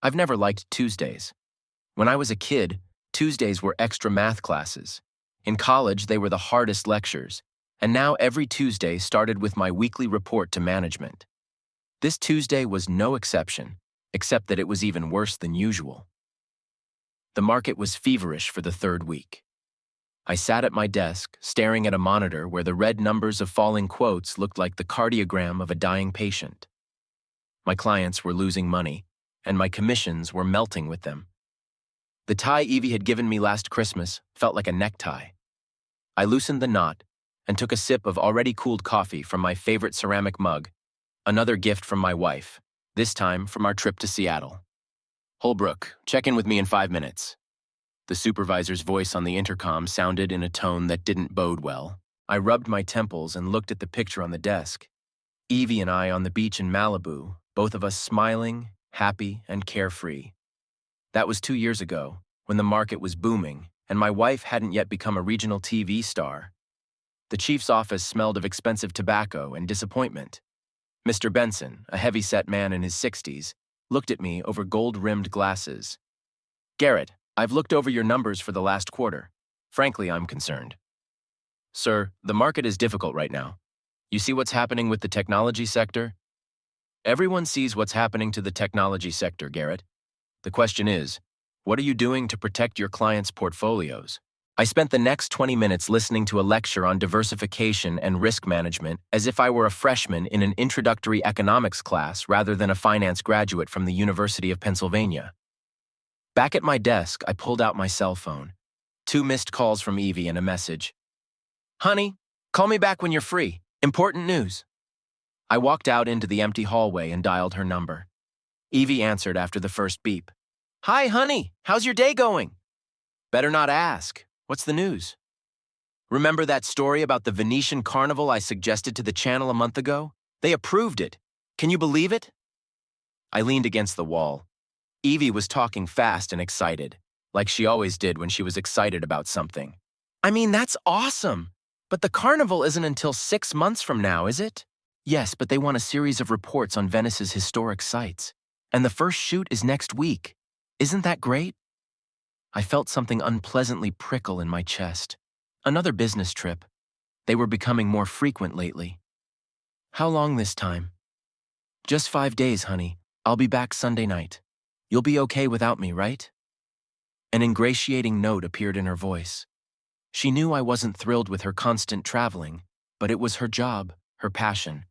I've never liked Tuesdays. When I was a kid, Tuesdays were extra math classes. In college, they were the hardest lectures. And now every Tuesday started with my weekly report to management. This Tuesday was no exception, except that it was even worse than usual. The market was feverish for the third week. I sat at my desk, staring at a monitor where the red numbers of falling quotes looked like the cardiogram of a dying patient. My clients were losing money, and my commissions were melting with them. The tie Evie had given me last Christmas felt like a necktie. I loosened the knot and took a sip of already cooled coffee from my favorite ceramic mug, another gift from my wife, this time from our trip to Seattle. Holbrook, check in with me in 5 minutes. The supervisor's voice on the intercom sounded in a tone that didn't bode well. I rubbed my temples and looked at the picture on the desk. Evie and I on the beach in Malibu, both of us smiling, happy, and carefree. That was 2 years ago, when the market was booming, and my wife hadn't yet become a regional TV star. The chief's office smelled of expensive tobacco and disappointment. Mr. Benson, a heavy-set man in his 60s, looked at me over gold-rimmed glasses. "Garrett, I've looked over your numbers for the last quarter. Frankly, I'm concerned." "Sir, the market is difficult right now. You see what's happening with the technology sector?" "Everyone sees what's happening to the technology sector, Garrett. The question is, what are you doing to protect your clients' portfolios?" I spent the next 20 minutes listening to a lecture on diversification and risk management as if I were a freshman in an introductory economics class rather than a finance graduate from the University of Pennsylvania. Back at my desk, I pulled out my cell phone. 2 missed calls from Evie and a message. "Honey, call me back when you're free. Important news." I walked out into the empty hallway and dialed her number. Evie answered after the first beep. "Hi, honey. How's your day going?" "Better not ask. What's the news?" "Remember that story about the Venetian Carnival I suggested to the channel a month ago? They approved it. Can you believe it?" I leaned against the wall. Evie was talking fast and excited, like she always did when she was excited about something. "I mean, that's awesome! But the carnival isn't until 6 months from now, is it?" "Yes, but they want a series of reports on Venice's historic sites. And the first shoot is next week. Isn't that great?" I felt something unpleasantly prickle in my chest. Another business trip. They were becoming more frequent lately. "How long this time?" "Just 5 days, honey. I'll be back Sunday night. You'll be okay without me, right?" An ingratiating note appeared in her voice. She knew I wasn't thrilled with her constant traveling, but it was her job, her passion.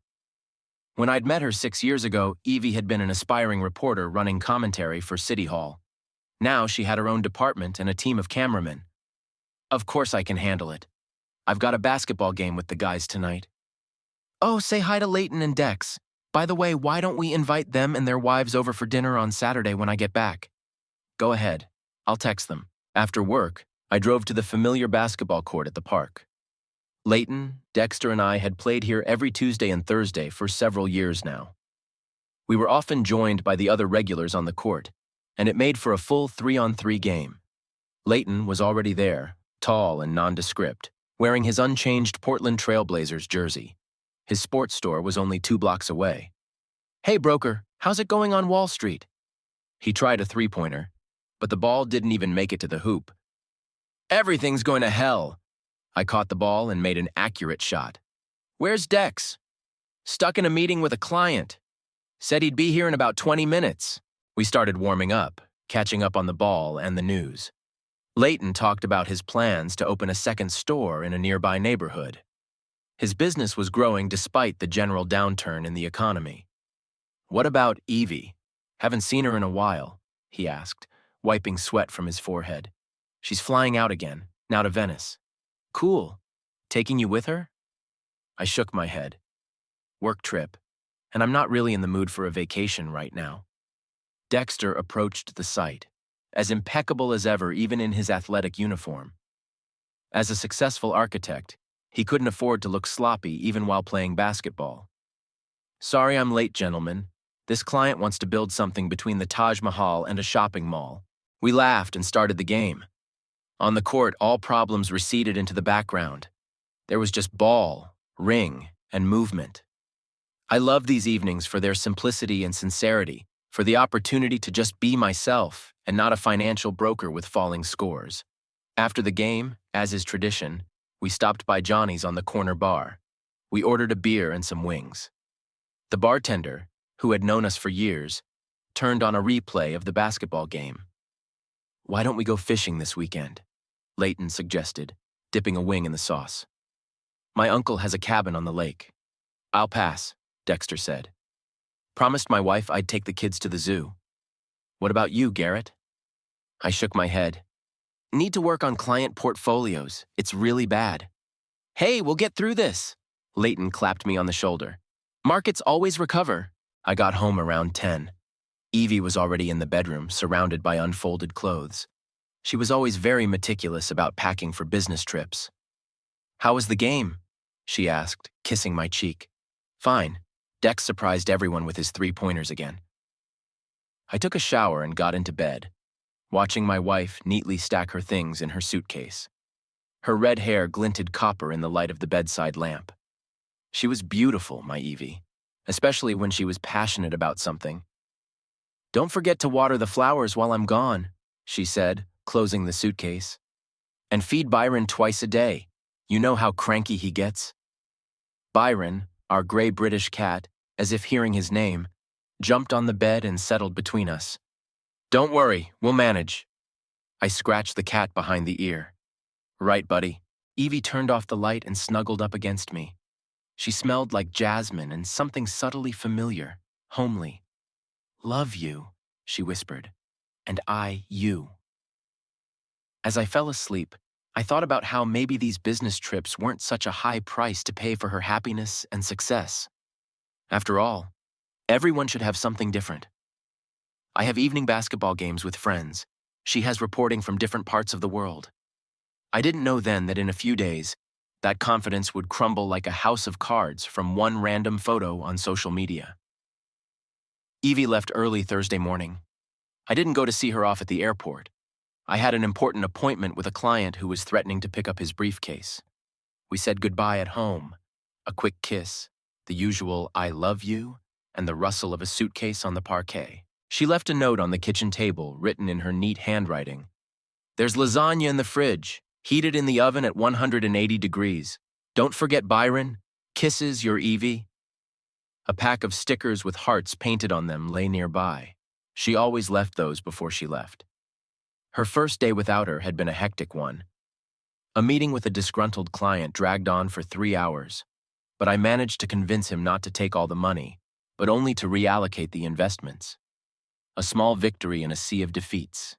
When I'd met her 6 years ago, Evie had been an aspiring reporter running commentary for City Hall. Now she had her own department and a team of cameramen. "Of course I can handle it. I've got a basketball game with the guys tonight." "Oh, say hi to Leighton and Dex. By the way, why don't we invite them and their wives over for dinner on Saturday when I get back?" "Go ahead. I'll text them." After work, I drove to the familiar basketball court at the park. Leighton, Dexter, and I had played here every Tuesday and Thursday for several years now. We were often joined by the other regulars on the court, and it made for a full 3-on-3 game. Leighton was already there, tall and nondescript, wearing his unchanged Portland Trail Blazers jersey. His sports store was only 2 blocks away. "Hey, broker, how's it going on Wall Street?" He tried a three-pointer, but the ball didn't even make it to the hoop. "Everything's going to hell." I caught the ball and made an accurate shot. "Where's Dex?" "Stuck in a meeting with a client. Said he'd be here in about 20 minutes. We started warming up, catching up on the ball and the news. Leighton talked about his plans to open a second store in a nearby neighborhood. His business was growing despite the general downturn in the economy. "What about Evie? Haven't seen her in a while," he asked, wiping sweat from his forehead. "She's flying out again, now to Venice." "Cool. Taking you with her?" I shook my head. "Work trip, and I'm not really in the mood for a vacation right now." Dexter approached the site, as impeccable as ever even in his athletic uniform. As a successful architect, he couldn't afford to look sloppy even while playing basketball. "Sorry I'm late, gentlemen. This client wants to build something between the Taj Mahal and a shopping mall." We laughed and started the game. On the court, all problems receded into the background. There was just ball, ring, and movement. I loved these evenings for their simplicity and sincerity, for the opportunity to just be myself and not a financial broker with falling scores. After the game, as is tradition, we stopped by Johnny's on the corner bar. We ordered a beer and some wings. The bartender, who had known us for years, turned on a replay of the basketball game. "Why don't we go fishing this weekend?" Leighton suggested, dipping a wing in the sauce. "My uncle has a cabin on the lake." "I'll pass," Dexter said. "Promised my wife I'd take the kids to the zoo." "What about you, Garrett?" I shook my head. "Need to work on client portfolios. It's really bad." "Hey, we'll get through this." Leighton clapped me on the shoulder. "Markets always recover." I got home around 10. Evie was already in the bedroom, surrounded by unfolded clothes. She was always very meticulous about packing for business trips. "How was the game?" she asked, kissing my cheek. "Fine." Dex surprised everyone with his 3-pointers again. I took a shower and got into bed, watching my wife neatly stack her things in her suitcase. Her red hair glinted copper in the light of the bedside lamp. She was beautiful, my Evie, especially when she was passionate about something. "Don't forget to water the flowers while I'm gone," she said, closing the suitcase. "And feed Byron twice a day. You know how cranky he gets." Byron, our gray British cat, as if hearing his name, jumped on the bed and settled between us. "Don't worry, we'll manage." I scratched the cat behind the ear. "Right, buddy." Evie turned off the light and snuggled up against me. She smelled like jasmine and something subtly familiar, homely. "Love you," she whispered, "and I you." As I fell asleep, I thought about how maybe these business trips weren't such a high price to pay for her happiness and success. After all, everyone should have something different. I have evening basketball games with friends. She has reporting from different parts of the world. I didn't know then that in a few days, that confidence would crumble like a house of cards from one random photo on social media. Evie left early Thursday morning. I didn't go to see her off at the airport. I had an important appointment with a client who was threatening to pick up his briefcase. We said goodbye at home, a quick kiss, the usual "I love you," and the rustle of a suitcase on the parquet. She left a note on the kitchen table written in her neat handwriting. "There's lasagna in the fridge, heated in the oven at 180 degrees. Don't forget Byron. Kisses, your Evie." A pack of stickers with hearts painted on them lay nearby. She always left those before she left. Her first day without her had been a hectic one. A meeting with a disgruntled client dragged on for 3 hours, but I managed to convince him not to take all the money, but only to reallocate the investments. A small victory in a sea of defeats.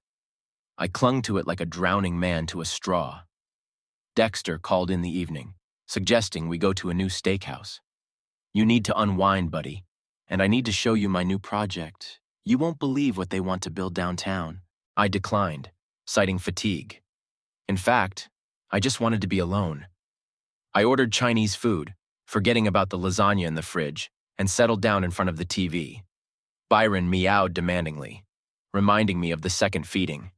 I clung to it like a drowning man to a straw. Dexter called in the evening, suggesting we go to a new steakhouse. "You need to unwind, buddy, and I need to show you my new project. You won't believe what they want to build downtown." I declined, citing fatigue. In fact, I just wanted to be alone. I ordered Chinese food, forgetting about the lasagna in the fridge, and settled down in front of the TV. Byron meowed demandingly, reminding me of the second feeding.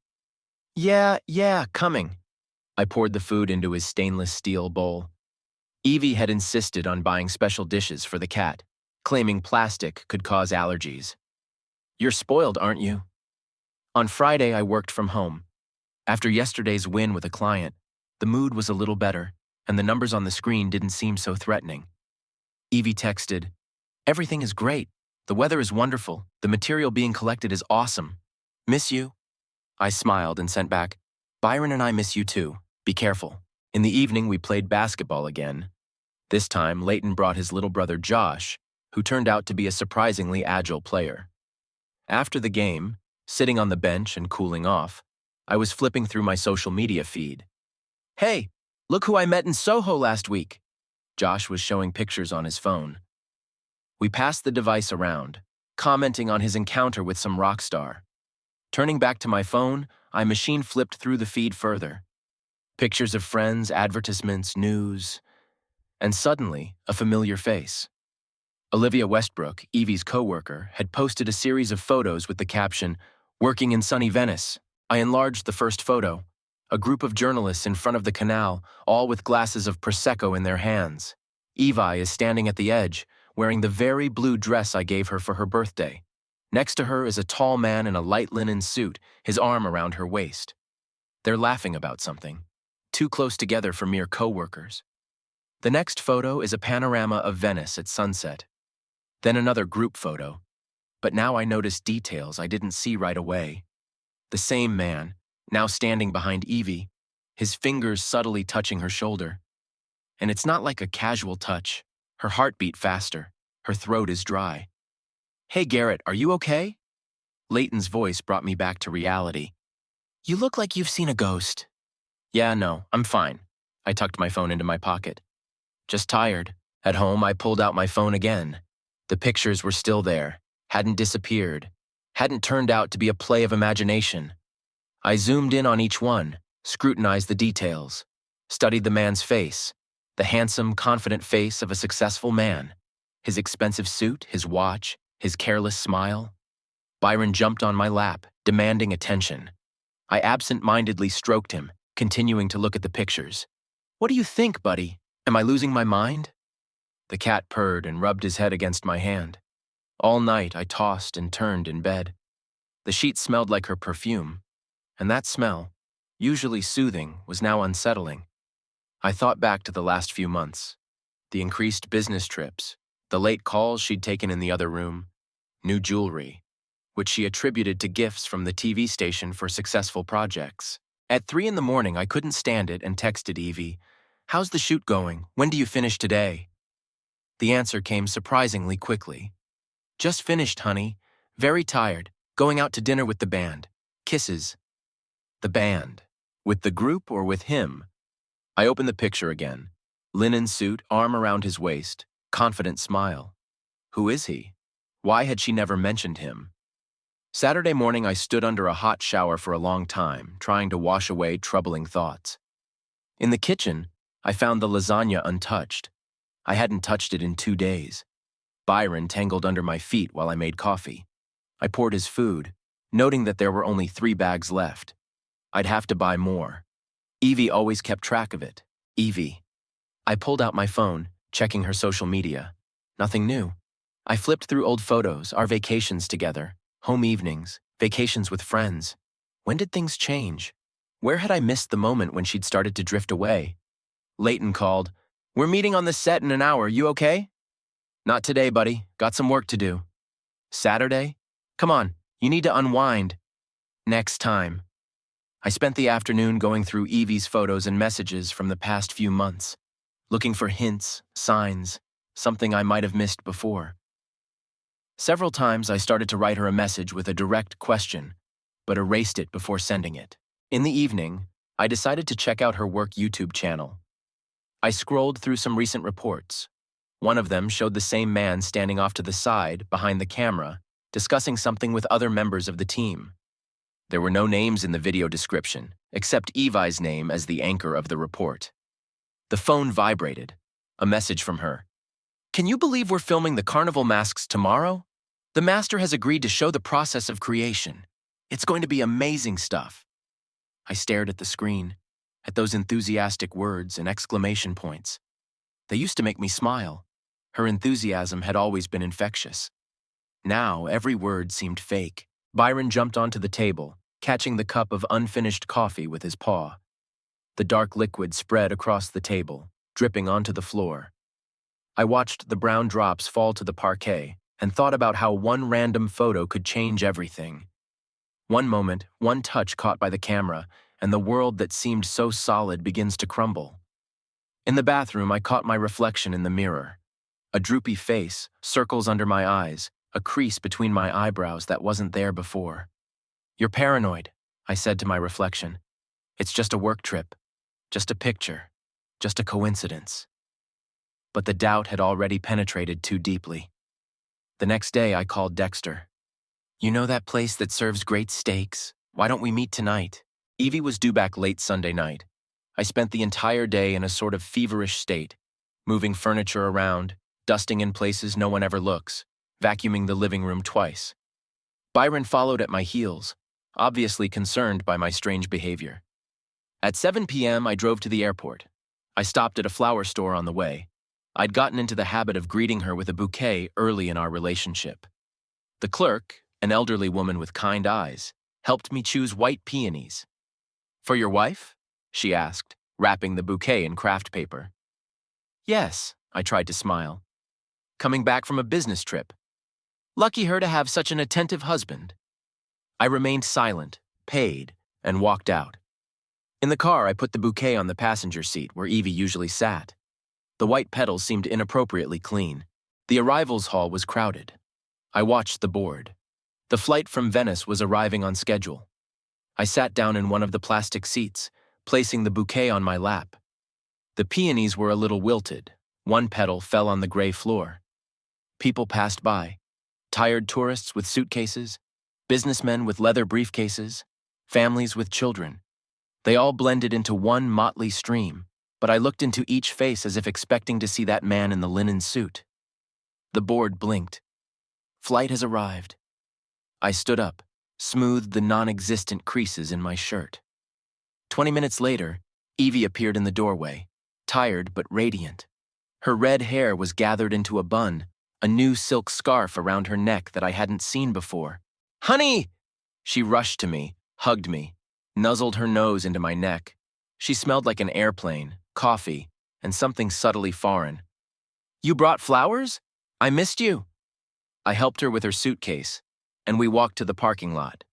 Yeah, coming." I poured the food into his stainless steel bowl. Evie had insisted on buying special dishes for the cat, claiming plastic could cause allergies. "You're spoiled, aren't you?" On Friday, I worked from home. After yesterday's win with a client, the mood was a little better, and the numbers on the screen didn't seem so threatening. Evie texted, "Everything is great. The weather is wonderful. The material being collected is awesome. Miss you." I smiled and sent back, "Byron and I miss you too. Be careful." In the evening, we played basketball again. This time, Leighton brought his little brother Josh, who turned out to be a surprisingly agile player. After the game, sitting on the bench and cooling off, I was flipping through my social media feed. "Hey, look who I met in Soho last week." Josh was showing pictures on his phone. We passed the device around, commenting on his encounter with some rock star. Turning back to my phone, I machine flipped through the feed further. Pictures of friends, advertisements, news, and suddenly, a familiar face. Olivia Westbrook, Evie's coworker, had posted a series of photos with the caption, "Working in sunny Venice." I enlarged the first photo. A group of journalists in front of the canal, all with glasses of Prosecco in their hands. Evie is standing at the edge, wearing the very blue dress I gave her for her birthday. Next to her is a tall man in a light linen suit, his arm around her waist. They're laughing about something, too close together for mere coworkers. The next photo is a panorama of Venice at sunset. Then another group photo. But now I notice details I didn't see right away. The same man, now standing behind Evie, his fingers subtly touching her shoulder. And it's not like a casual touch. Her heart beat faster. Her throat is dry. "Hey Garrett, are you okay?" Leighton's voice brought me back to reality. "You look like you've seen a ghost." "Yeah, no, I'm fine." I tucked my phone into my pocket. "Just tired." At home, I pulled out my phone again. The pictures were still there, hadn't disappeared, hadn't turned out to be a play of imagination. I zoomed in on each one, scrutinized the details, studied the man's face, the handsome, confident face of a successful man, his expensive suit, his watch, his careless smile. Byron jumped on my lap, demanding attention. I absent-mindedly stroked him, continuing to look at the pictures. "What do you think, buddy? Am I losing my mind?" The cat purred and rubbed his head against my hand. All night I tossed and turned in bed. The sheets smelled like her perfume, and that smell, usually soothing, was now unsettling. I thought back to the last few months. The increased business trips, the late calls she'd taken in the other room, new jewelry, which she attributed to gifts from the TV station for successful projects. At 3 a.m, I couldn't stand it and texted Evie, "How's the shoot going? When do you finish today?" The answer came surprisingly quickly. "Just finished, honey. Very tired. Going out to dinner with the band. Kisses." The band. With the group or with him? I opened the picture again. Linen suit, arm around his waist, confident smile. Who is he? Why had she never mentioned him? Saturday morning, I stood under a hot shower for a long time, trying to wash away troubling thoughts. In the kitchen, I found the lasagna untouched. I hadn't touched it in 2 days. Byron tangled under my feet while I made coffee. I poured his food, noting that there were only 3 bags left. I'd have to buy more. Evie always kept track of it. Evie. I pulled out my phone, checking her social media. Nothing new. I flipped through old photos, our vacations together, home evenings, vacations with friends. When did things change? Where had I missed the moment when she'd started to drift away? Leighton called, "We're meeting on the set in an hour, you okay?" "Not today, buddy. Got some work to do." "Saturday? Come on, you need to unwind." "Next time." I spent the afternoon going through Evie's photos and messages from the past few months, looking for hints, signs, something I might have missed before. Several times I started to write her a message with a direct question, but erased it before sending it. In the evening, I decided to check out her work YouTube channel. I scrolled through some recent reports. One of them showed the same man standing off to the side, behind the camera, discussing something with other members of the team. There were no names in the video description, except Evi's name as the anchor of the report. The phone vibrated. A message from her. "Can you believe we're filming the carnival masks tomorrow? The master has agreed to show the process of creation. It's going to be amazing stuff." I stared at the screen, at those enthusiastic words and exclamation points. They used to make me smile. Her enthusiasm had always been infectious. Now, every word seemed fake. Byron jumped onto the table, catching the cup of unfinished coffee with his paw. The dark liquid spread across the table, dripping onto the floor. I watched the brown drops fall to the parquet and thought about how one random photo could change everything. One moment, one touch caught by the camera, and the world that seemed so solid begins to crumble. In the bathroom, I caught my reflection in the mirror. A droopy face, circles under my eyes, a crease between my eyebrows that wasn't there before. "You're paranoid," I said to my reflection. "It's just a work trip, just a picture, just a coincidence." But the doubt had already penetrated too deeply. The next day, I called Dexter. "You know that place that serves great steaks? Why don't we meet tonight?" Evie was due back late Sunday night. I spent the entire day in a sort of feverish state, moving furniture around, dusting in places no one ever looks, vacuuming the living room twice. Byron followed at my heels, obviously concerned by my strange behavior. At 7 p.m., I drove to the airport. I stopped at a flower store on the way. I'd gotten into the habit of greeting her with a bouquet early in our relationship. The clerk, an elderly woman with kind eyes, helped me choose white peonies. "For your wife?" she asked, wrapping the bouquet in craft paper. "Yes," I tried to smile. "Coming back from a business trip. Lucky her to have such an attentive husband." I remained silent, paid, and walked out. In the car, I put the bouquet on the passenger seat where Evie usually sat. The white petals seemed inappropriately clean. The arrivals hall was crowded. I watched the board. The flight from Venice was arriving on schedule. I sat down in one of the plastic seats, placing the bouquet on my lap. The peonies were a little wilted. One petal fell on the gray floor. People passed by. Tired tourists with suitcases, businessmen with leather briefcases, families with children. They all blended into one motley stream, but I looked into each face as if expecting to see that man in the linen suit. The board blinked. "Flight has arrived." I stood up, smoothed the non-existent creases in my shirt. 20 minutes later, Evie appeared in the doorway, tired but radiant. Her red hair was gathered into a bun, a new silk scarf around her neck that I hadn't seen before. "Honey!" She rushed to me, hugged me, nuzzled her nose into my neck. She smelled like an airplane, coffee, and something subtly foreign. "You brought flowers? I missed you." I helped her with her suitcase, and we walked to the parking lot.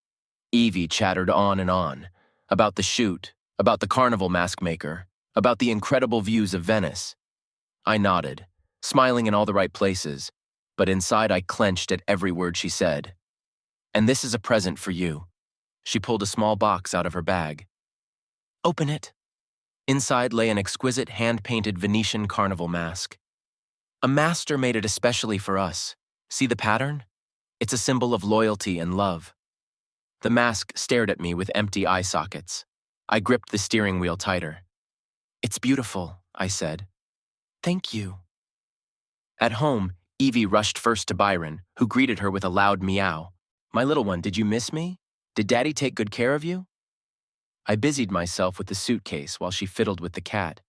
Evie chattered on and on, about the shoot, about the carnival mask maker, about the incredible views of Venice. I nodded, smiling in all the right places, but inside I clenched at every word she said. "And this is a present for you." She pulled a small box out of her bag. "Open it." Inside lay an exquisite hand-painted Venetian carnival mask. A master made it especially for us. See the pattern? It's a symbol of loyalty and love. The mask stared at me with empty eye sockets. I gripped the steering wheel tighter. "It's beautiful," I said. "Thank you." At home, Evie rushed first to Byron, who greeted her with a loud meow. "My little one, did you miss me? Did Daddy take good care of you?" I busied myself with the suitcase while she fiddled with the cat.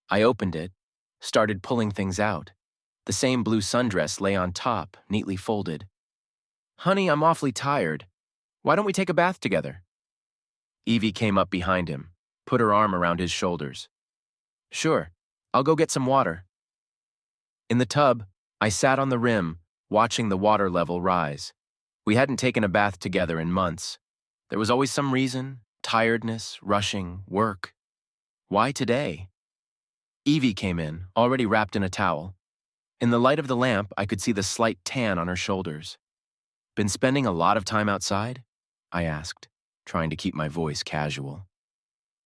I opened it, started pulling things out. The same blue sundress lay on top, neatly folded. "Honey, I'm awfully tired. Why don't we take a bath together?" Evie came up behind him, put her arm around his shoulders. "Sure, I'll go get some water." In the tub, I sat on the rim, watching the water level rise. We hadn't taken a bath together in months. There was always some reason: tiredness, rushing, work. Why today? Evie came in, already wrapped in a towel. In the light of the lamp, I could see the slight tan on her shoulders. "Been spending a lot of time outside?" I asked, trying to keep my voice casual.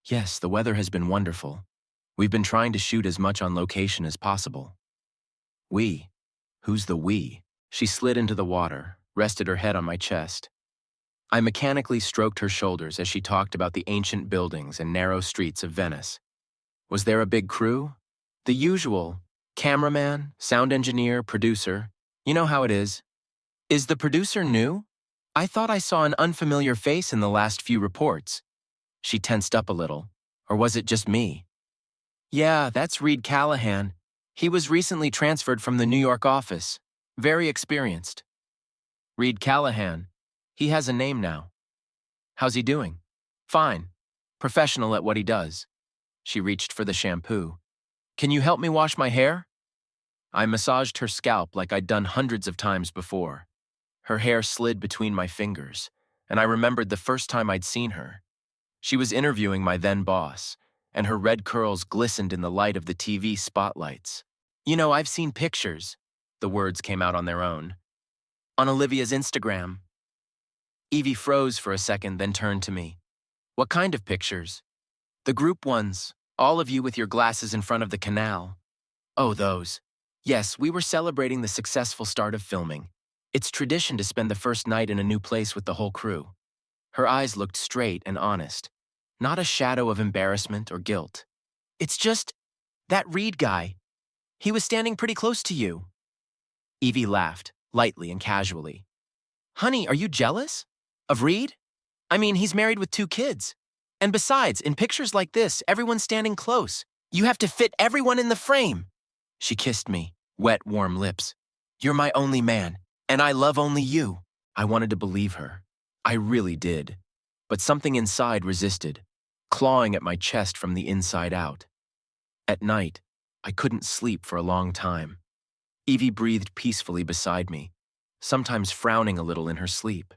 "Yes, the weather has been wonderful. We've been trying to shoot as much on location as possible." "We? Who's the we?" She slid into the water, rested her head on my chest. I mechanically stroked her shoulders as she talked about the ancient buildings and narrow streets of Venice. Was there a big crew? The usual: cameraman, sound engineer, producer. You know how it is. "Is the producer new? I thought I saw an unfamiliar face in the last few reports." She tensed up a little. Or was it just me? "Yeah, that's Reed Callahan. He was recently transferred from the New York office. Very experienced." "Reed Callahan. He has a name now." "How's he doing?" "Fine. Professional at what he does." She reached for the shampoo. "Can you help me wash my hair?" I massaged her scalp like I'd done hundreds of times before. Her hair slid between my fingers, and I remembered the first time I'd seen her. She was interviewing my then boss, and her red curls glistened in the light of the TV spotlights. "You know, I've seen pictures." The words came out on their own. "On Olivia's Instagram." Evie froze for a second, then turned to me. "What kind of pictures?" "The group ones. All of you with your glasses in front of the canal." "Oh, those. Yes, we were celebrating the successful start of filming. It's tradition to spend the first night in a new place with the whole crew." Her eyes looked straight and honest. Not a shadow of embarrassment or guilt. "It's just that Reed guy. He was standing pretty close to you." Evie laughed, lightly and casually. "Honey, are you jealous? Of Reed? I mean, he's married with 2 kids. And besides, in pictures like this, everyone's standing close. You have to fit everyone in the frame." She kissed me, wet, warm lips. "You're my only man, and I love only you." I wanted to believe her. I really did. But something inside resisted, clawing at my chest from the inside out. At night, I couldn't sleep for a long time. Evie breathed peacefully beside me, sometimes frowning a little in her sleep.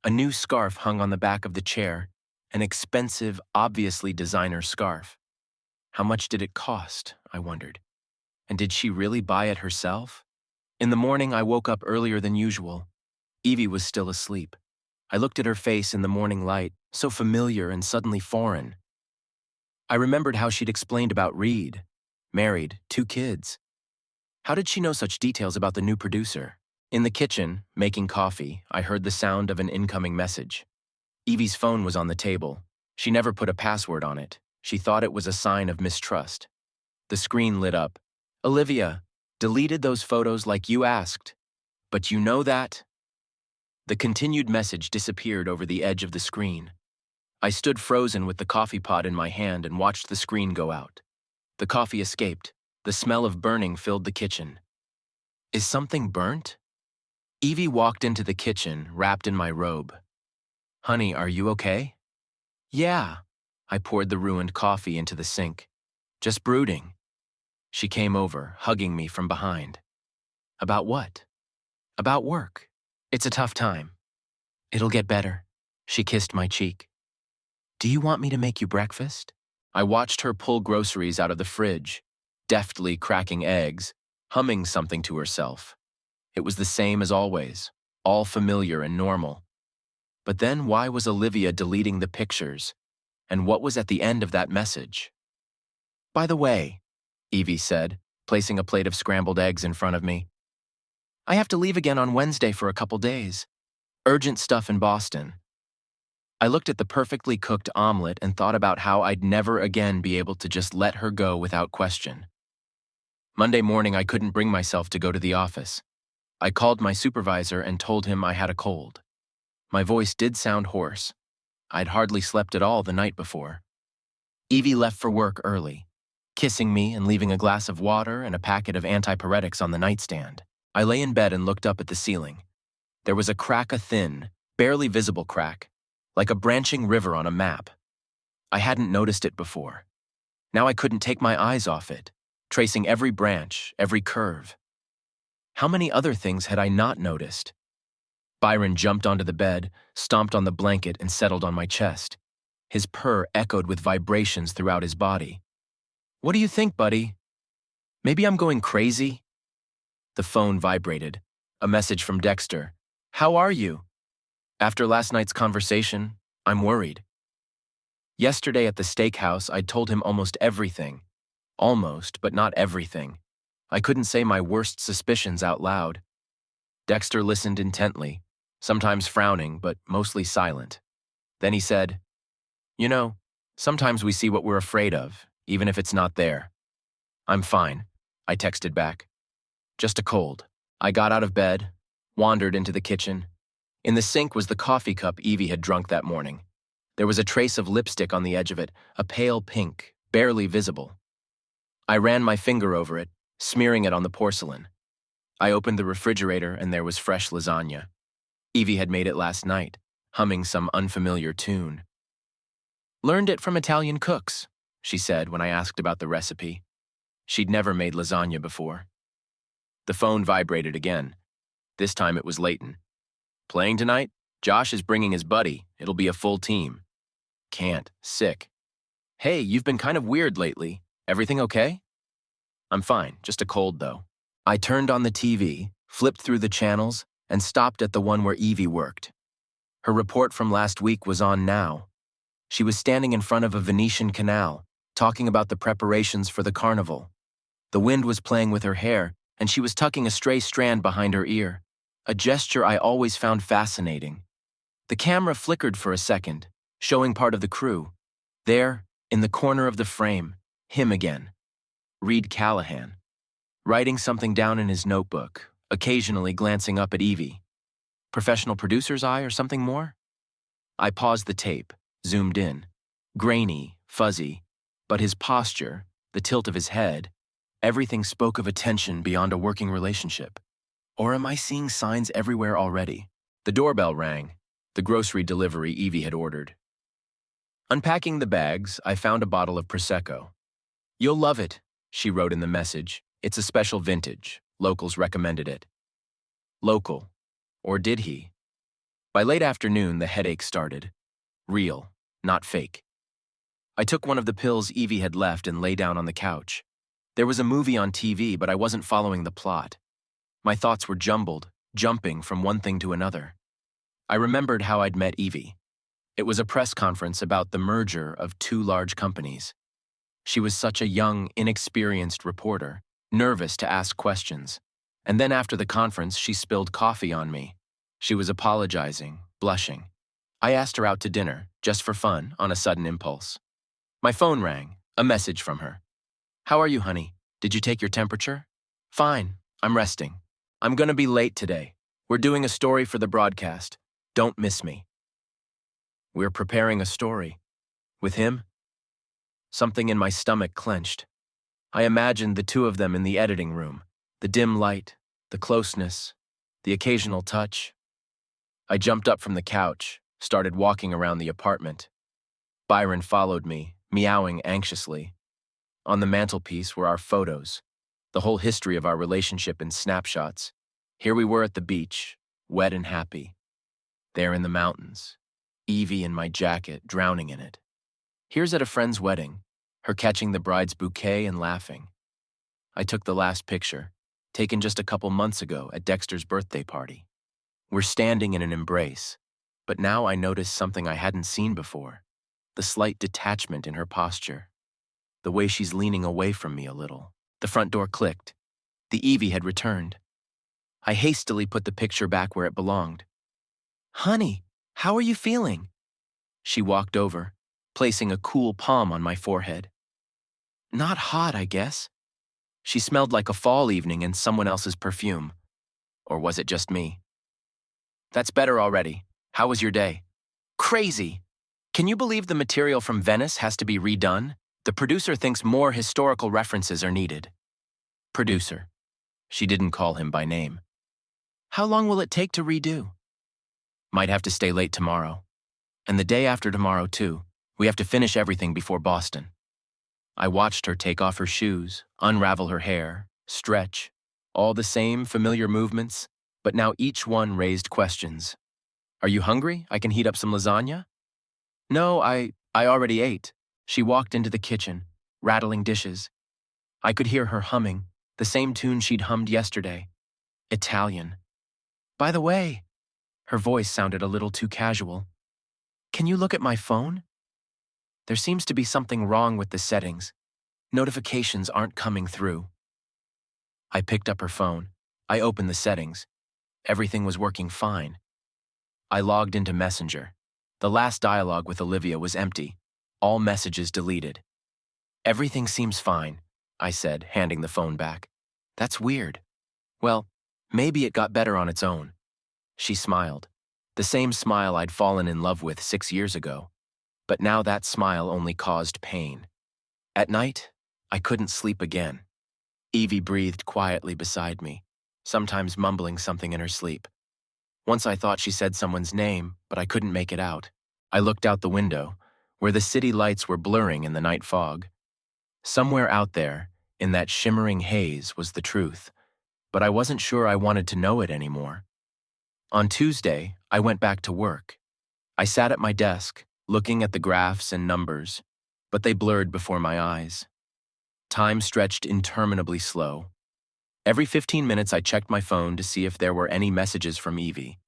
A new scarf hung on the back of the chair, an expensive, obviously designer scarf. How much did it cost, I wondered. And did she really buy it herself? In the morning, I woke up earlier than usual. Evie was still asleep. I looked at her face in the morning light, so familiar and suddenly foreign. I remembered how she'd explained about Reed. Married, 2 kids. How did she know such details about the new producer? In the kitchen, making coffee, I heard the sound of an incoming message. Evie's phone was on the table. She never put a password on it. She thought it was a sign of mistrust. The screen lit up. Olivia, deleted those photos like you asked. But you know that? The continued message disappeared over the edge of the screen. I stood frozen with the coffee pot in my hand and watched the screen go out. The coffee escaped. The smell of burning filled the kitchen. Is something burnt? Evie walked into the kitchen, wrapped in my robe. Honey, are you okay? Yeah. I poured the ruined coffee into the sink. Just brooding. She came over, hugging me from behind. About what? About work. It's a tough time. It'll get better. She kissed my cheek. Do you want me to make you breakfast? I watched her pull groceries out of the fridge, deftly cracking eggs, humming something to herself. It was the same as always, all familiar and normal. But then why was Olivia deleting the pictures? And what was at the end of that message? By the way, Evie said, placing a plate of scrambled eggs in front of me. I have to leave again on Wednesday for a couple days. Urgent stuff in Boston. I looked at the perfectly cooked omelet and thought about how I'd never again be able to just let her go without question. Monday morning, I couldn't bring myself to go to the office. I called my supervisor and told him I had a cold. My voice did sound hoarse. I'd hardly slept at all the night before. Evie left for work early, kissing me and leaving a glass of water and a packet of antipyretics on the nightstand. I lay in bed and looked up at the ceiling. There was a crack, a thin, barely visible crack, like a branching river on a map. I hadn't noticed it before. Now I couldn't take my eyes off it, tracing every branch, every curve. How many other things had I not noticed? Byron jumped onto the bed, stomped on the blanket, and settled on my chest. His purr echoed with vibrations throughout his body. What do you think, buddy? Maybe I'm going crazy? The phone vibrated. A message from Dexter. How are you? After last night's conversation, I'm worried. Yesterday at the steakhouse, I'd told him almost everything. Almost, but not everything. I couldn't say my worst suspicions out loud. Dexter listened intently, sometimes frowning, but mostly silent. Then he said, You know, sometimes we see what we're afraid of, even if it's not there. I'm fine, I texted back. Just a cold. I got out of bed, wandered into the kitchen. In the sink was the coffee cup Evie had drunk that morning. There was a trace of lipstick on the edge of it, a pale pink, barely visible. I ran my finger over it, smearing it on the porcelain. I opened the refrigerator and there was fresh lasagna. Evie had made it last night, humming some unfamiliar tune. Learned it from Italian cooks, she said when I asked about the recipe. She'd never made lasagna before. The phone vibrated again. This time it was Leighton. Playing tonight? Josh is bringing his buddy. It'll be a full team. Can't. Sick. Hey, you've been kind of weird lately. Everything okay? I'm fine, just a cold though. I turned on the TV, flipped through the channels, and stopped at the one where Evie worked. Her report from last week was on now. She was standing in front of a Venetian canal, talking about the preparations for the carnival. The wind was playing with her hair, and she was tucking a stray strand behind her ear, a gesture I always found fascinating. The camera flickered for a second, showing part of the crew. There, in the corner of the frame, him again. Reed Callahan, writing something down in his notebook, occasionally glancing up at Evie. Professional producer's eye or something more? I paused the tape, zoomed in. Grainy, fuzzy, but his posture, the tilt of his head, everything spoke of attention beyond a working relationship. Or am I seeing signs everywhere already? The doorbell rang, the grocery delivery Evie had ordered. Unpacking the bags, I found a bottle of Prosecco. "You'll love it," she wrote in the message. "It's a special vintage. Locals recommended it." Local. Or did he? By late afternoon, the headache started. Real, not fake. I took one of the pills Evie had left and lay down on the couch. There was a movie on TV, but I wasn't following the plot. My thoughts were jumbled, jumping from one thing to another. I remembered how I'd met Evie. It was a press conference about the merger of two large companies. She was such a young, inexperienced reporter, nervous to ask questions. And then after the conference, she spilled coffee on me. She was apologizing, blushing. I asked her out to dinner, just for fun, on a sudden impulse. My phone rang, a message from her. "How are you, honey? Did you take your temperature?" "Fine, I'm resting. I'm gonna be late today. We're doing a story for the broadcast. Don't miss me." We're preparing a story. With him? Something in my stomach clenched. I imagined the two of them in the editing room, the dim light, the closeness, the occasional touch. I jumped up from the couch, started walking around the apartment. Byron followed me, meowing anxiously. On the mantelpiece were our photos, the whole history of our relationship in snapshots. Here we were at the beach, wet and happy. There in the mountains, Evie in my jacket, drowning in it. Here's at a friend's wedding, her catching the bride's bouquet and laughing. I took the last picture, taken just a couple months ago at Dexter's birthday party. We're standing in an embrace, but now I noticed something I hadn't seen before, the slight detachment in her posture, the way she's leaning away from me a little. The front door clicked. The Evie had returned. I hastily put the picture back where it belonged. "Honey, how are you feeling?" She walked over, placing a cool palm on my forehead. "Not hot, I guess." She smelled like a fall evening in someone else's perfume. Or was it just me? "That's better already. How was your day?" "Crazy. Can you believe the material from Venice has to be redone? The producer thinks more historical references are needed." Producer. She didn't call him by name. "How long will it take to redo?" "Might have to stay late tomorrow. And the day after tomorrow, too. We have to finish everything before Boston." I watched her take off her shoes, unravel her hair, stretch. All the same familiar movements, but now each one raised questions. "Are you hungry? I can heat up some lasagna?" "No, I already ate." She walked into the kitchen, rattling dishes. I could hear her humming, the same tune she'd hummed yesterday. Italian. "By the way," her voice sounded a little too casual, "can you look at my phone? There seems to be something wrong with the settings. Notifications aren't coming through." I picked up her phone. I opened the settings. Everything was working fine. I logged into Messenger. The last dialogue with Olivia was empty. All messages deleted. "Everything seems fine," I said, handing the phone back. "That's weird." "Well, maybe it got better on its own." She smiled. The same smile I'd fallen in love with 6 years ago. But now that smile only caused pain. At night, I couldn't sleep again. Evie breathed quietly beside me, sometimes mumbling something in her sleep. Once I thought she said someone's name, but I couldn't make it out. I looked out the window, where the city lights were blurring in the night fog. Somewhere out there, in that shimmering haze, was the truth, but I wasn't sure I wanted to know it anymore. On Tuesday, I went back to work. I sat at my desk, looking at the graphs and numbers, but they blurred before my eyes. Time stretched interminably slow. Every 15 minutes I checked my phone to see if there were any messages from Evie,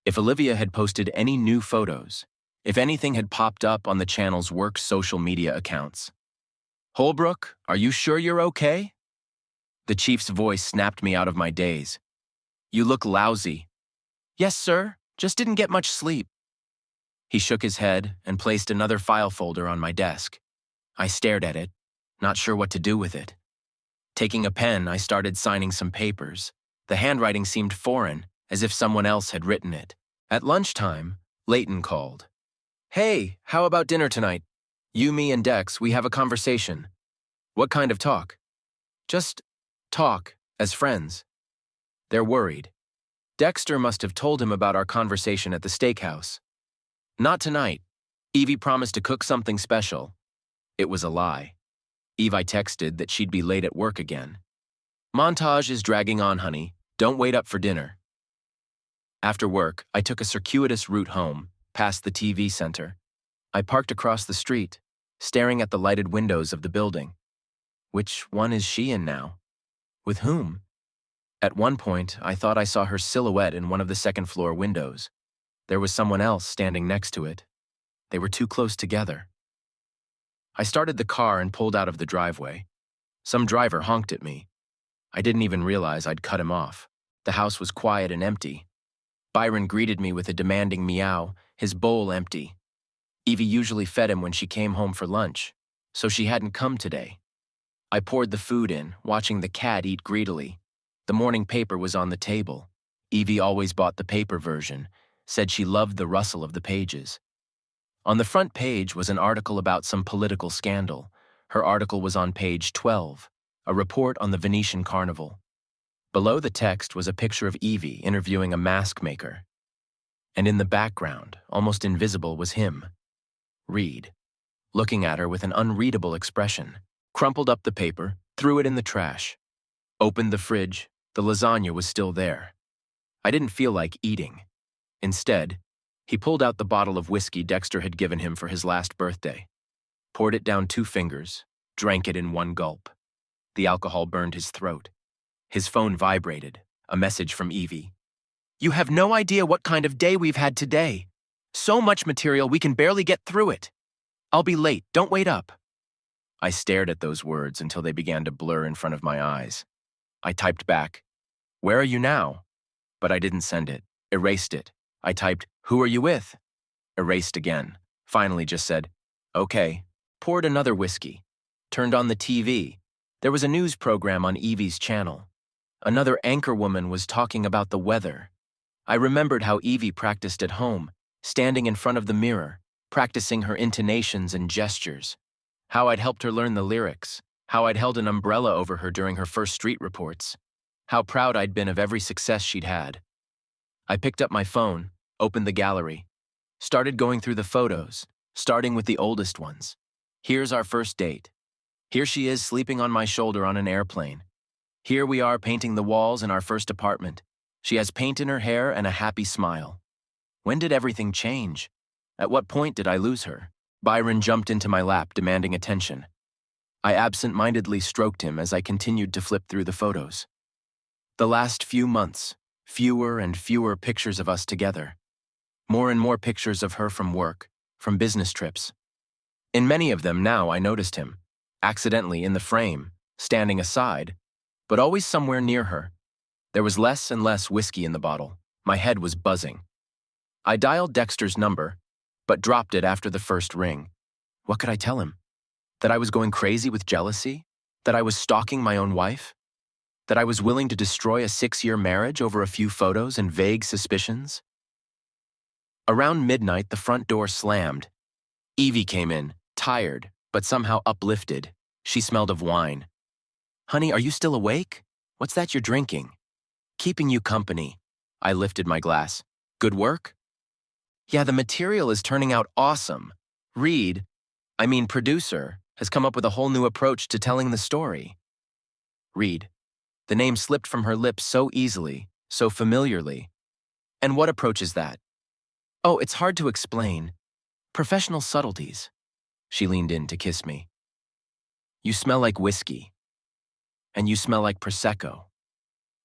if Olivia had posted any new photos, if anything had popped up on the channel's work social media accounts. "Holbrook, are you sure you're okay?" The chief's voice snapped me out of my daze. "You look lousy." "Yes, sir, just didn't get much sleep." He shook his head and placed another file folder on my desk. I stared at it, not sure what to do with it. Taking a pen, I started signing some papers. The handwriting seemed foreign, as if someone else had written it. At lunchtime, Leighton called. "Hey, how about dinner tonight? You, me, and Dex, we have a conversation." "What kind of talk?" "Just talk, as friends." They're worried. Dexter must have told him about our conversation at the steakhouse. Not tonight. Evie promised to cook something special. It was a lie. Evie texted that she'd be late at work again. Montage is dragging on, honey. Don't wait up for dinner. After work, I took a circuitous route home, past the TV center. I parked across the street, staring at the lighted windows of the building. Which one is she in now? With whom? At one point, I thought I saw her silhouette in one of the second-floor windows. There was someone else standing next to it. They were too close together. I started the car and pulled out of the driveway. Some driver honked at me. I didn't even realize I'd cut him off. The house was quiet and empty. Byron greeted me with a demanding meow, his bowl empty. Evie usually fed him when she came home for lunch, so she hadn't come today. I poured the food in, watching the cat eat greedily. The morning paper was on the table. Evie always bought the paper version, said she loved the rustle of the pages. On the front page was an article about some political scandal. Her article was on page 12, a report on the Venetian Carnival. Below the text was a picture of Evie interviewing a mask maker. And in the background, almost invisible, was him, Reed, looking at her with an unreadable expression, crumpled up the paper, threw it in the trash, opened the fridge. The lasagna was still there. I didn't feel like eating. Instead, he pulled out the bottle of whiskey Dexter had given him for his last birthday, poured it down 2 fingers, drank it in one gulp. The alcohol burned his throat. His phone vibrated, a message from Evie. "You have no idea what kind of day we've had today. So much material we can barely get through it. I'll be late, don't wait up." I stared at those words until they began to blur in front of my eyes. I typed back, "Where are you now?" But I didn't send it, erased it. I typed, "Who are you with?" Erased again. Finally just said, "Okay." Poured another whiskey. Turned on the TV. There was a news program on Evie's channel. Another anchorwoman was talking about the weather. I remembered how Evie practiced at home, standing in front of the mirror, practicing her intonations and gestures. How I'd helped her learn the lyrics. How I'd held an umbrella over her during her first street reports. How proud I'd been of every success she'd had. I picked up my phone, opened the gallery, started going through the photos, starting with the oldest ones. Here's our first date. Here she is sleeping on my shoulder on an airplane. Here we are painting the walls in our first apartment. She has paint in her hair and a happy smile. When did everything change? At what point did I lose her? Byron jumped into my lap, demanding attention. I absent-mindedly stroked him as I continued to flip through the photos. The last few months, fewer and fewer pictures of us together. More and more pictures of her from work, from business trips. In many of them now I noticed him, accidentally in the frame, standing aside, but always somewhere near her. There was less and less whiskey in the bottle. My head was buzzing. I dialed Dexter's number, but dropped it after the first ring. What could I tell him? That I was going crazy with jealousy? That I was stalking my own wife? That I was willing to destroy a 6-year marriage over a few photos and vague suspicions? Around midnight, the front door slammed. Evie came in, tired, but somehow uplifted. She smelled of wine. "Honey, are you still awake? What's that you're drinking?" "Keeping you company." I lifted my glass. "Good work?" "Yeah, the material is turning out awesome. Reed, producer, has come up with a whole new approach to telling the story." Reed. The name slipped from her lips so easily, so familiarly. "And what approach is that?" "Oh, it's hard to explain. Professional subtleties." She leaned in to kiss me. "You smell like whiskey. And you smell like Prosecco."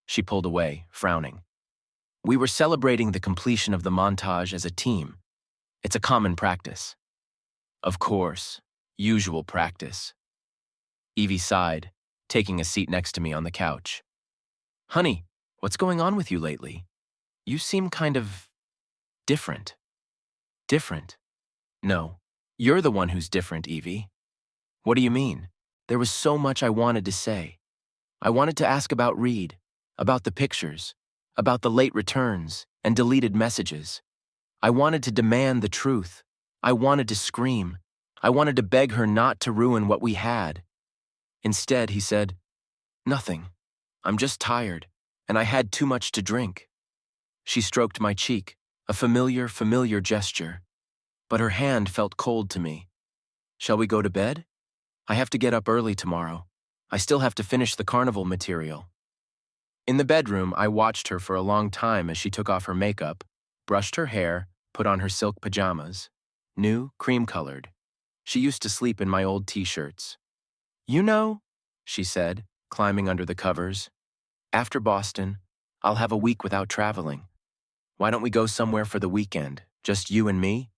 She pulled away, frowning. We were celebrating the completion of the montage as a team. It's a common practice. Of course, usual practice. Evie sighed, taking a seat next to me on the couch. "Honey, what's going on with you lately? You seem kind of different." "Different? No, you're the one who's different, Evie." "What do you mean?" There was so much I wanted to say. I wanted to ask about Reed, about the pictures, about the late returns and deleted messages. I wanted to demand the truth. I wanted to scream. I wanted to beg her not to ruin what we had. Instead, he said, "Nothing. I'm just tired, and I had too much to drink." She stroked my cheek, a familiar gesture, but her hand felt cold to me. Shall we go to bed? I have to get up early tomorrow. I still have to finish the carnival material. In the bedroom, I watched her for a long time as she took off her makeup, brushed her hair, put on her silk pajamas. New, cream-colored. She used to sleep in my old t-shirts. You know, she said, climbing under the covers, after Boston, I'll have a week without traveling. Why don't we go somewhere for the weekend, just you and me?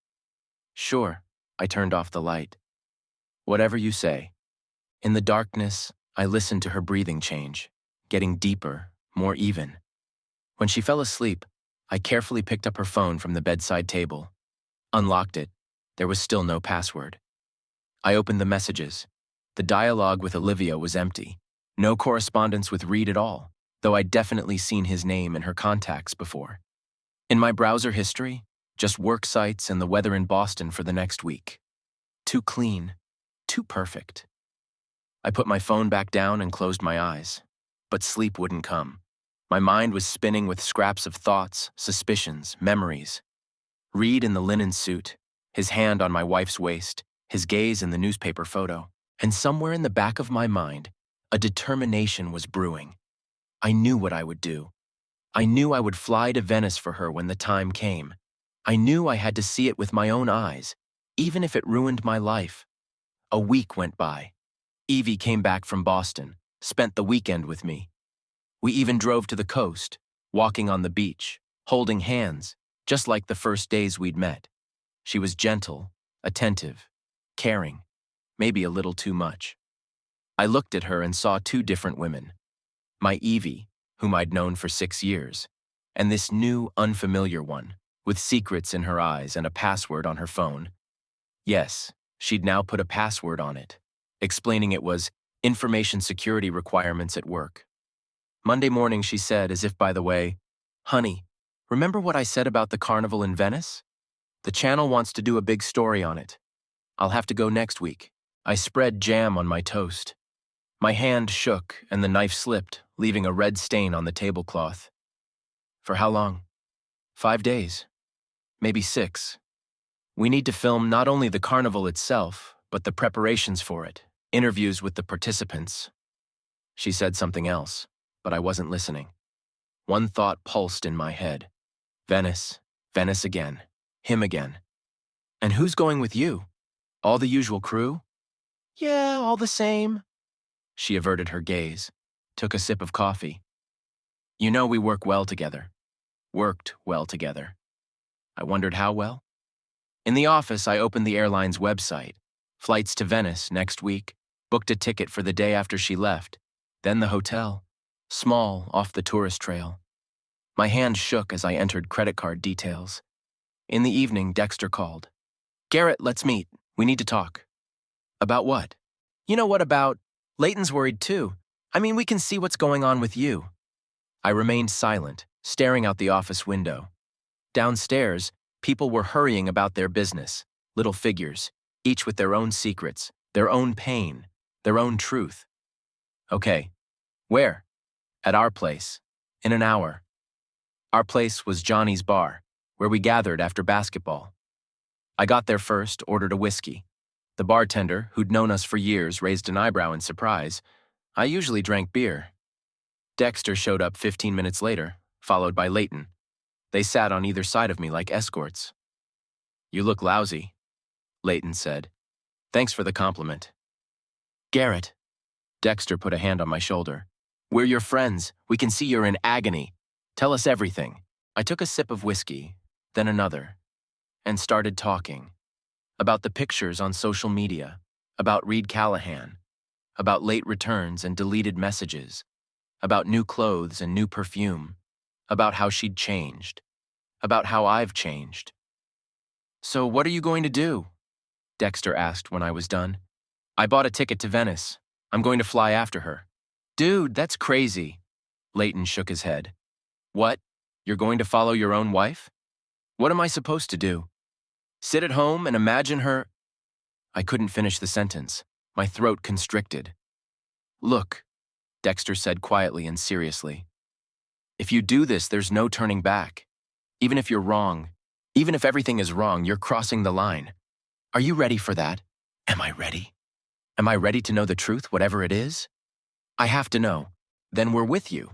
Sure, I turned off the light. Whatever you say. In the darkness, I listened to her breathing change, getting deeper, more even. When she fell asleep, I carefully picked up her phone from the bedside table, unlocked it. There was still no password. I opened the messages. The dialogue with Olivia was empty. No correspondence with Reed at all, though I'd definitely seen his name in her contacts before. In my browser history, just work sites and the weather in Boston for the next week. Too clean, too perfect. I put my phone back down and closed my eyes, but sleep wouldn't come. My mind was spinning with scraps of thoughts, suspicions, memories. Reed in the linen suit, his hand on my wife's waist, his gaze in the newspaper photo, and somewhere in the back of my mind, a determination was brewing. I knew what I would do. I knew I would fly to Venice for her when the time came. I knew I had to see it with my own eyes, even if it ruined my life. A week went by. Evie came back from Boston, spent the weekend with me. We even drove to the coast, walking on the beach, holding hands, just like the first days we'd met. She was gentle, attentive, caring, maybe a little too much. I looked at her and saw two different women. My Evie, whom I'd known for 6 years, and this new, unfamiliar one, with secrets in her eyes and a password on her phone. Yes, she'd now put a password on it, explaining it was information security requirements at work. Monday morning she said, as if by the way, "Honey, remember what I said about the carnival in Venice? The channel wants to do a big story on it. I'll have to go next week." I spread jam on my toast. My hand shook and the knife slipped, leaving a red stain on the tablecloth. For how long? 5 days. Maybe 6. We need to film not only the carnival itself, but the preparations for it, interviews with the participants. She said something else, but I wasn't listening. One thought pulsed in my head. Venice, Venice again, him again. And who's going with you? All the usual crew? Yeah, all the same. She averted her gaze, took a sip of coffee. You know we work well together. Worked well together. I wondered how well. In the office, I opened the airline's website. Flights to Venice next week. Booked a ticket for the day after she left. Then the hotel. Small, off the tourist trail. My hand shook as I entered credit card details. In the evening, Dexter called. "Garrett, let's meet. We need to talk." About what? You know what about? Leighton's worried too. I mean, we can see what's going on with you. I remained silent, staring out the office window. Downstairs, people were hurrying about their business, little figures, each with their own secrets, their own pain, their own truth. Okay. Where? At our place. In an hour. Our place was Johnny's Bar, where we gathered after basketball. I got there first, ordered a whiskey. The bartender, who'd known us for years, raised an eyebrow in surprise. I usually drank beer. Dexter showed up 15 minutes later, followed by Leighton. They sat on either side of me like escorts. "You look lousy," Leighton said. "Thanks for the compliment." "Garrett." Dexter put a hand on my shoulder. "We're your friends. We can see you're in agony. Tell us everything." I took a sip of whiskey, then another, and started talking. About the pictures on social media, about Reed Callahan, about late returns and deleted messages, about new clothes and new perfume, about how she'd changed, about how I've changed. "So what are you going to do?" Dexter asked when I was done. "I bought a ticket to Venice. I'm going to fly after her." "Dude, that's crazy." Leighton shook his head. "What? You're going to follow your own wife? What am I supposed to do? Sit at home and imagine her?" I couldn't finish the sentence. My throat constricted. "Look," Dexter said quietly and seriously. "If you do this, there's no turning back. Even if you're wrong, even if everything is wrong, you're crossing the line. Are you ready for that? Am I ready? Am I ready to know the truth, whatever it is? I have to know. Then we're with you.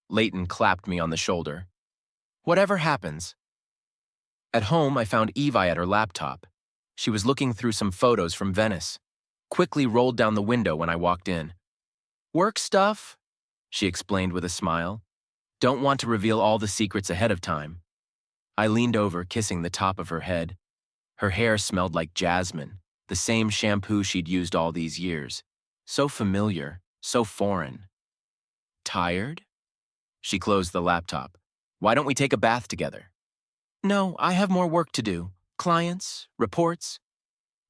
Leighton clapped me on the shoulder. Whatever happens. At home, I found Evi at her laptop. She was looking through some photos from Venice. Quickly rolled down the window when I walked in. Work stuff? She explained with a smile. Don't want to reveal all the secrets ahead of time. I leaned over, kissing the top of her head. Her hair smelled like jasmine, the same shampoo she'd used all these years. So familiar, so foreign. Tired? She closed the laptop. Why don't we take a bath together? No, I have more work to do. Clients, reports.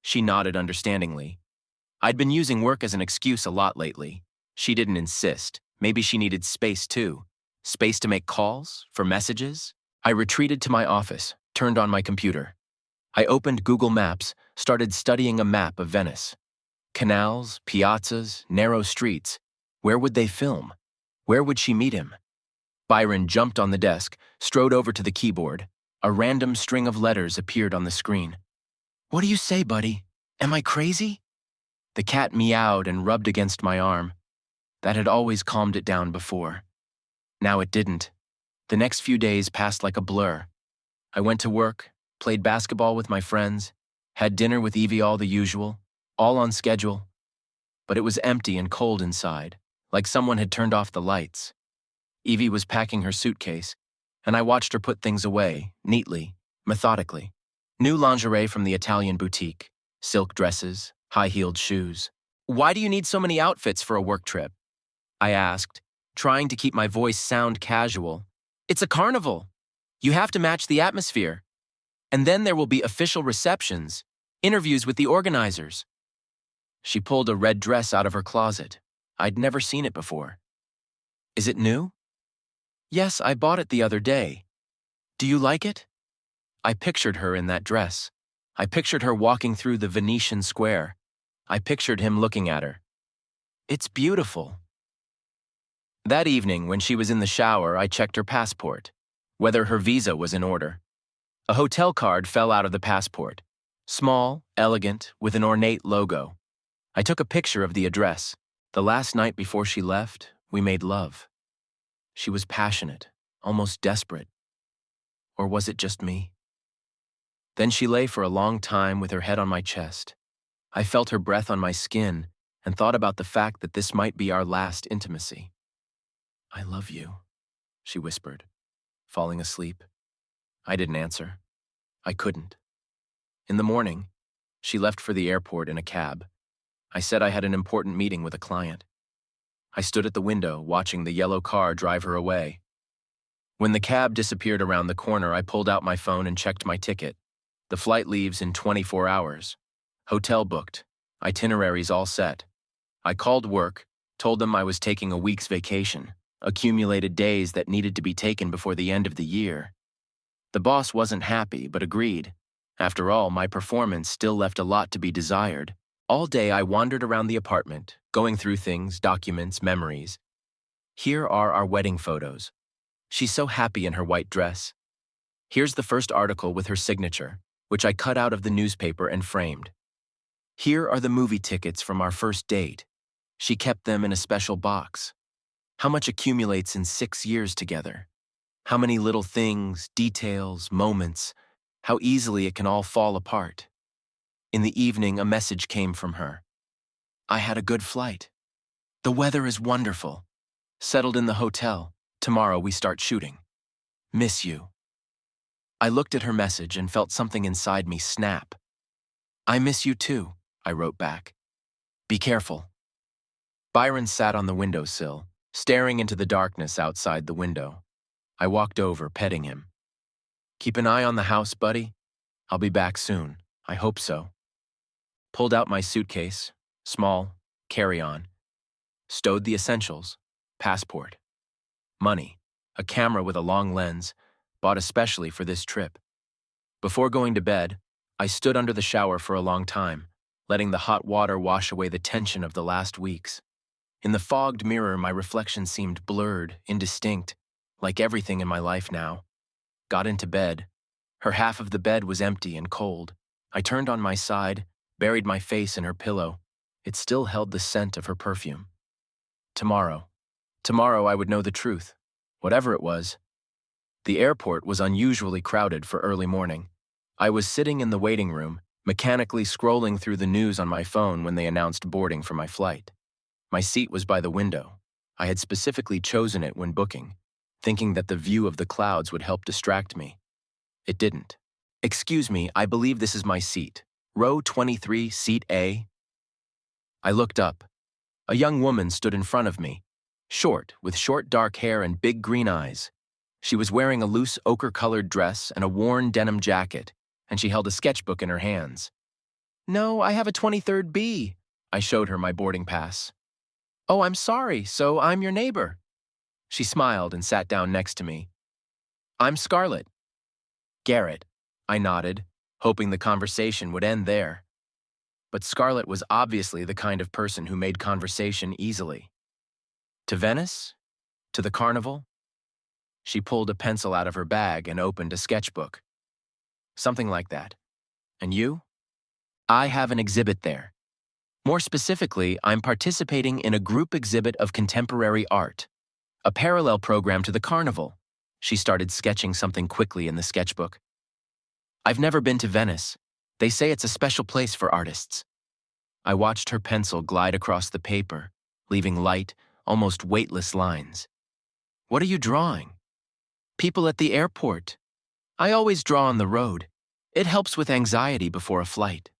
She nodded understandingly. I'd been using work as an excuse a lot lately. She didn't insist. Maybe she needed space too. Space to make calls, for messages. I retreated to my office, turned on my computer. I opened Google Maps, started studying a map of Venice. Canals, piazzas, narrow streets. Where would they film? Where would she meet him? Byron jumped on the desk, strode over to the keyboard. A random string of letters appeared on the screen. What do you say, buddy? Am I crazy? The cat meowed and rubbed against my arm. That had always calmed it down before. Now it didn't. The next few days passed like a blur. I went to work, played basketball with my friends, had dinner with Evie, all the usual, all on schedule. But it was empty and cold inside, like someone had turned off the lights. Evie was packing her suitcase, and I watched her put things away, neatly, methodically. New lingerie from the Italian boutique, silk dresses, high-heeled shoes. Why do you need so many outfits for a work trip? I asked, trying to keep my voice sound casual. It's a carnival. You have to match the atmosphere. And then there will be official receptions, interviews with the organizers. She pulled a red dress out of her closet. I'd never seen it before. Is it new? Yes, I bought it the other day. Do you like it? I pictured her in that dress. I pictured her walking through the Venetian square. I pictured him looking at her. It's beautiful. That evening, when she was in the shower, I checked her passport, whether her visa was in order. A hotel card fell out of the passport. Small, elegant, with an ornate logo. I took a picture of the address. The last night before she left, we made love. She was passionate, almost desperate. Or was it just me? Then she lay for a long time with her head on my chest. I felt her breath on my skin and thought about the fact that this might be our last intimacy. I love you, she whispered, falling asleep. I didn't answer. I couldn't. In the morning, she left for the airport in a cab. I said I had an important meeting with a client. I stood at the window, watching the yellow car drive her away. When the cab disappeared around the corner, I pulled out my phone and checked my ticket. The flight leaves in 24 hours. Hotel booked. Itineraries all set. I called work, told them I was taking a week's vacation, accumulated days that needed to be taken before the end of the year. The boss wasn't happy, but agreed. After all, my performance still left a lot to be desired. All day I wandered around the apartment, going through things, documents, memories. Here are our wedding photos. She's so happy in her white dress. Here's the first article with her signature, which I cut out of the newspaper and framed. Here are the movie tickets from our first date. She kept them in a special box. How much accumulates in 6 years together? How many little things, details, moments, how easily it can all fall apart. In the evening, a message came from her. I had a good flight. The weather is wonderful. Settled in the hotel. Tomorrow we start shooting. Miss you. I looked at her message and felt something inside me snap. I miss you too, I wrote back. Be careful. Byron sat on the windowsill, staring into the darkness outside the window. I walked over, petting him. Keep an eye on the house, buddy. I'll be back soon. I hope so. Pulled out my suitcase, small, carry-on. Stowed the essentials, passport. Money, a camera with a long lens, bought especially for this trip. Before going to bed, I stood under the shower for a long time, letting the hot water wash away the tension of the last weeks. In the fogged mirror, my reflection seemed blurred, indistinct, like everything in my life now. Got into bed. Her half of the bed was empty and cold. I turned on my side, buried my face in her pillow. It still held the scent of her perfume. Tomorrow. Tomorrow I would know the truth, whatever it was. The airport was unusually crowded for early morning. I was sitting in the waiting room, mechanically scrolling through the news on my phone when they announced boarding for my flight. My seat was by the window. I had specifically chosen it when booking, thinking that the view of the clouds would help distract me. It didn't. "Excuse me, I believe this is my seat. Row 23, seat A." I looked up. A young woman stood in front of me, short, with short dark hair and big green eyes. She was wearing a loose ochre-colored dress and a worn denim jacket, and she held a sketchbook in her hands. "No, I have a 23rd B." I showed her my boarding pass. "Oh, I'm sorry, so I'm your neighbor." She smiled and sat down next to me. "I'm Scarlett." "Garrett," I nodded, hoping the conversation would end there. But Scarlett was obviously the kind of person who made conversation easily. "To Venice? To the carnival?" She pulled a pencil out of her bag and opened a sketchbook. "Something like that. And you?" "I have an exhibit there. More specifically, I'm participating in a group exhibit of contemporary art, a parallel program to the carnival." She started sketching something quickly in the sketchbook. "I've never been to Venice. They say it's a special place for artists." I watched her pencil glide across the paper, leaving light, almost weightless lines. "What are you drawing?" "People at the airport. I always draw on the road. It helps with anxiety before a flight."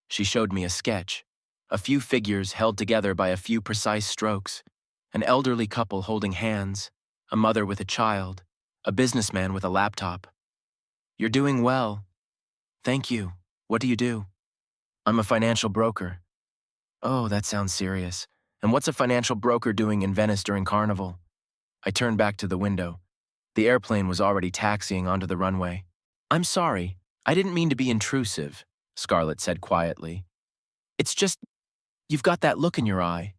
She showed me a sketch, a few figures held together by a few precise strokes, an elderly couple holding hands, a mother with a child, a businessman with a laptop. "You're doing well." "Thank you. What do you do?" "I'm a financial broker." "Oh, that sounds serious. And what's a financial broker doing in Venice during Carnival?" I turned back to the window. The airplane was already taxiing onto the runway. "I'm sorry. I didn't mean to be intrusive," Scarlett said quietly. "It's just, you've got that look in your eye,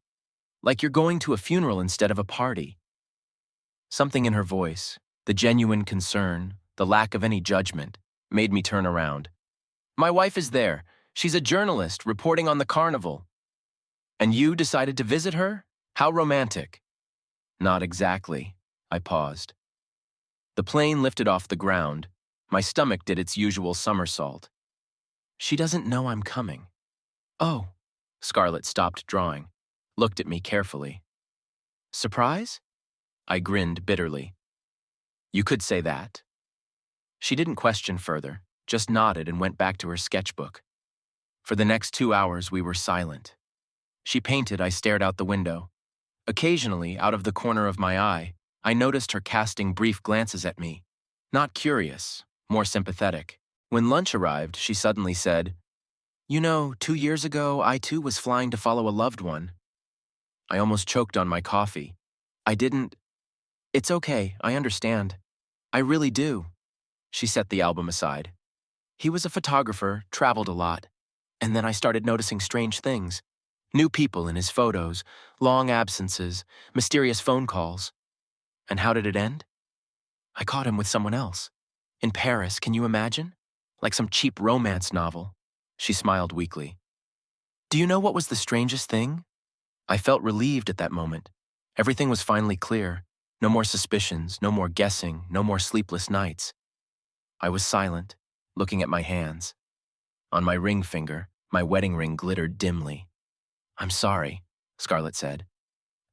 like you're going to a funeral instead of a party." Something in her voice, the genuine concern, the lack of any judgment, made me turn around. "My wife is there. She's a journalist reporting on the carnival." "And you decided to visit her? How romantic." "Not exactly." I paused. The plane lifted off the ground. My stomach did its usual somersault. "She doesn't know I'm coming." "Oh." Scarlett stopped drawing, looked at me carefully. "Surprise?" I grinned bitterly. "You could say that." She didn't question further, just nodded and went back to her sketchbook. For the next 2 hours, we were silent. She painted, I stared out the window. Occasionally, out of the corner of my eye, I noticed her casting brief glances at me. Not curious, more sympathetic. When lunch arrived, she suddenly said, "You know, 2 years ago, I too was flying to follow a loved one." I almost choked on my coffee. "I didn't—" "It's okay, I understand. I really do." She set the album aside. "He was a photographer, traveled a lot. And then I started noticing strange things. New people in his photos, long absences, mysterious phone calls. And how did it end? I caught him with someone else. In Paris, can you imagine? Like some cheap romance novel." She smiled weakly. "Do you know what was the strangest thing?" I felt relieved at that moment. Everything was finally clear. No more suspicions, no more guessing, no more sleepless nights. I was silent, looking at my hands. On my ring finger, my wedding ring glittered dimly. "I'm sorry," Scarlett said.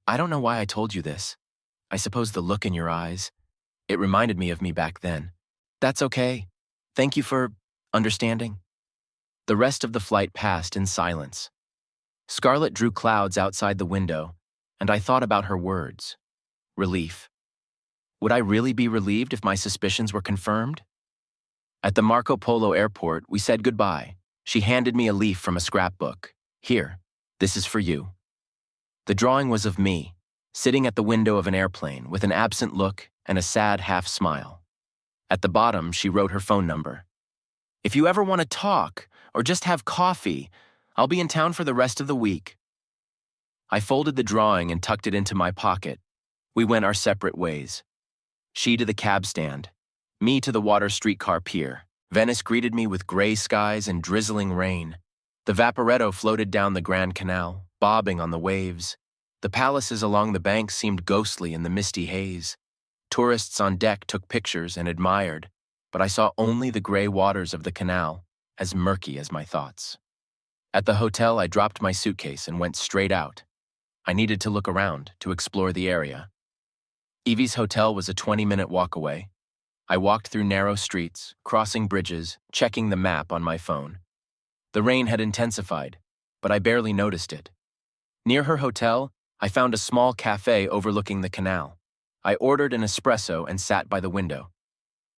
"I don't know why I told you this. I suppose the look in your eyes. It reminded me of me back then." "That's okay. Thank you for understanding." The rest of the flight passed in silence. Scarlett drew clouds outside the window, and I thought about her words. Relief. Would I really be relieved if my suspicions were confirmed? At the Marco Polo airport, we said goodbye. She handed me a leaf from a scrapbook. "Here, this is for you." The drawing was of me, sitting at the window of an airplane with an absent look and a sad half smile. At the bottom, she wrote her phone number. "If you ever want to talk or just have coffee, I'll be in town for the rest of the week." I folded the drawing and tucked it into my pocket. We went our separate ways. She to the cab stand, Me to the water streetcar pier. Venice greeted me with gray skies and drizzling rain. The Vaporetto floated down the Grand Canal, bobbing on the waves. The palaces along the banks seemed ghostly in the misty haze. Tourists on deck took pictures and admired, but I saw only the gray waters of the canal, as murky as my thoughts. At the hotel, I dropped my suitcase and went straight out. I needed to look around, to explore the area. Evie's hotel was a 20-minute walk away. I walked through narrow streets, crossing bridges, checking the map on my phone. The rain had intensified, but I barely noticed it. Near her hotel, I found a small cafe overlooking the canal. I ordered an espresso and sat by the window.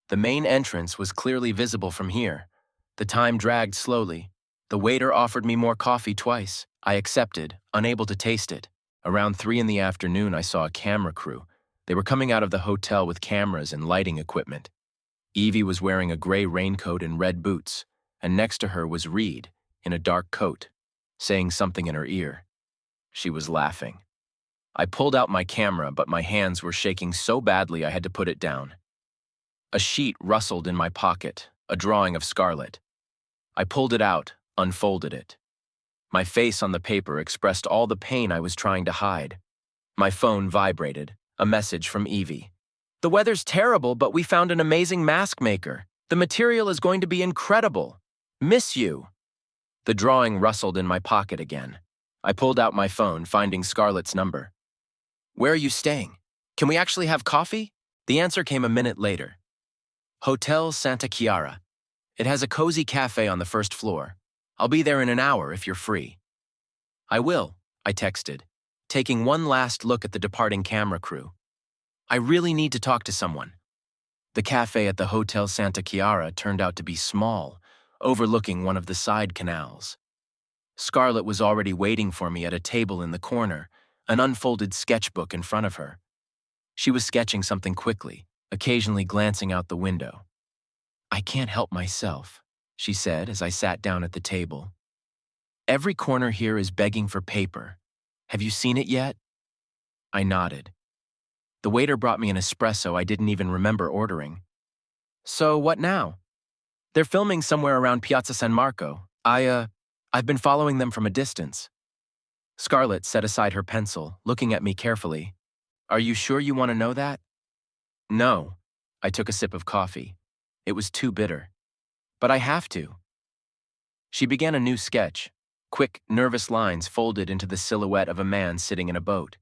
The main entrance was clearly visible from here. The time dragged slowly. The waiter offered me more coffee twice. I accepted, unable to taste it. Around 3 in the afternoon, I saw a camera crew. They were coming out of the hotel with cameras and lighting equipment. Evie was wearing a gray raincoat and red boots, and next to her was Reed, in a dark coat, saying something in her ear. She was laughing. I pulled out my camera, but my hands were shaking so badly I had to put it down. A sheet rustled in my pocket, a drawing of Scarlett. I pulled it out, unfolded it. My face on the paper expressed all the pain I was trying to hide. My phone vibrated, a message from Evie. "The weather's terrible, but we found an amazing mask maker. The material is going to be incredible. Miss you." The drawing rustled in my pocket again. I pulled out my phone, finding Scarlett's number. "Where are you staying? Can we actually have coffee?" The answer came a minute later. "Hotel Santa Chiara. It has a cozy cafe on the first floor. I'll be there in an hour if you're free." "I will," I texted, taking one last look at the departing camera crew. "I really need to talk to someone." The cafe at the Hotel Santa Chiara turned out to be small, overlooking one of the side canals. Scarlett was already waiting for me at a table in the corner, an unfolded sketchbook in front of her. She was sketching something quickly, occasionally glancing out the window. "I can't help myself," she said as I sat down at the table. "Every corner here is begging for paper. Have you seen it yet?" I nodded. The waiter brought me an espresso I didn't even remember ordering. "So what now?" "They're filming somewhere around Piazza San Marco. I've been following them from a distance." Scarlett set aside her pencil, looking at me carefully. "Are you sure you want to know that?" "No." I took a sip of coffee. It was too bitter. "But I have to." She began a new sketch, quick, nervous lines folded into the silhouette of a man sitting in a boat.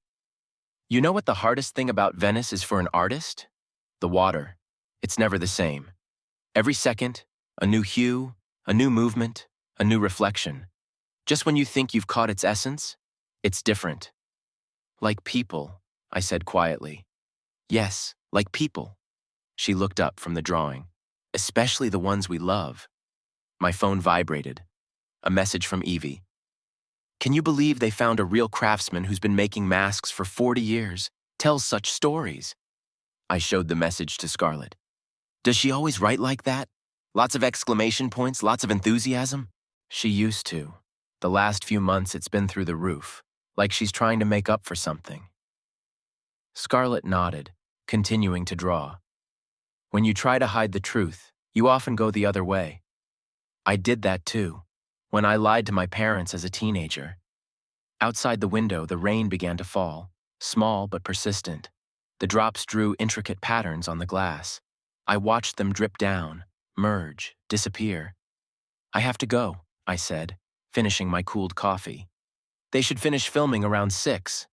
"You know what the hardest thing about Venice is for an artist? The water. It's never the same. Every second, a new hue, a new movement, a new reflection. Just when you think you've caught its essence, it's different." "Like people," I said quietly. "Yes, like people." She looked up from the drawing. "Especially the ones we love." My phone vibrated. A message from Evie. "Can you believe they found a real craftsman who's been making masks for 40 years? Tells such stories." I showed the message to Scarlett. "Does she always write like that? Lots of exclamation points, lots of enthusiasm?" "She used to. The last few months it's been through the roof, like she's trying to make up for something." Scarlett nodded, continuing to draw. "When you try to hide the truth, you often go the other way. I did that too, when I lied to my parents as a teenager." Outside the window, the rain began to fall, small but persistent. The drops drew intricate patterns on the glass. I watched them drip down, merge, disappear. "I have to go," I said, finishing my cooled coffee. "They should finish filming around 6.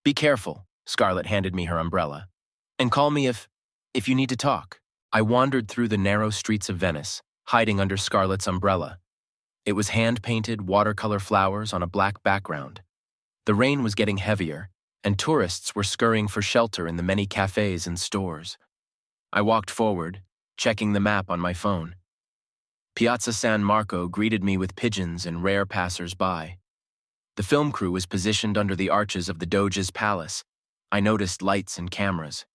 Be careful." Scarlett handed me her umbrella. "And call me if you need to talk." I wandered through the narrow streets of Venice, hiding under Scarlett's umbrella. It was hand-painted watercolor flowers on a black background. The rain was getting heavier, and tourists were scurrying for shelter in the many cafes and stores. I walked forward, checking the map on my phone. Piazza San Marco greeted me with pigeons and rare passers-by. The film crew was positioned under the arches of the Doge's palace. I noticed lights and cameras.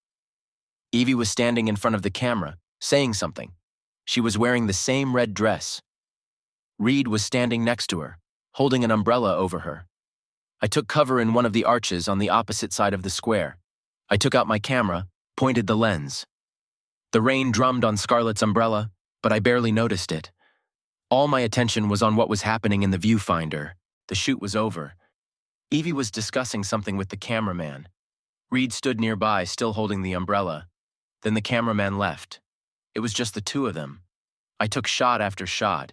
Evie was standing in front of the camera, saying something. She was wearing the same red dress. Reed was standing next to her, holding an umbrella over her. I took cover in one of the arches on the opposite side of the square. I took out my camera, pointed the lens. The rain drummed on Scarlett's umbrella, but I barely noticed it. All my attention was on what was happening in the viewfinder. The shoot was over. Evie was discussing something with the cameraman. Reed stood nearby, still holding the umbrella. Then the cameraman left. It was just the two of them. I took shot after shot.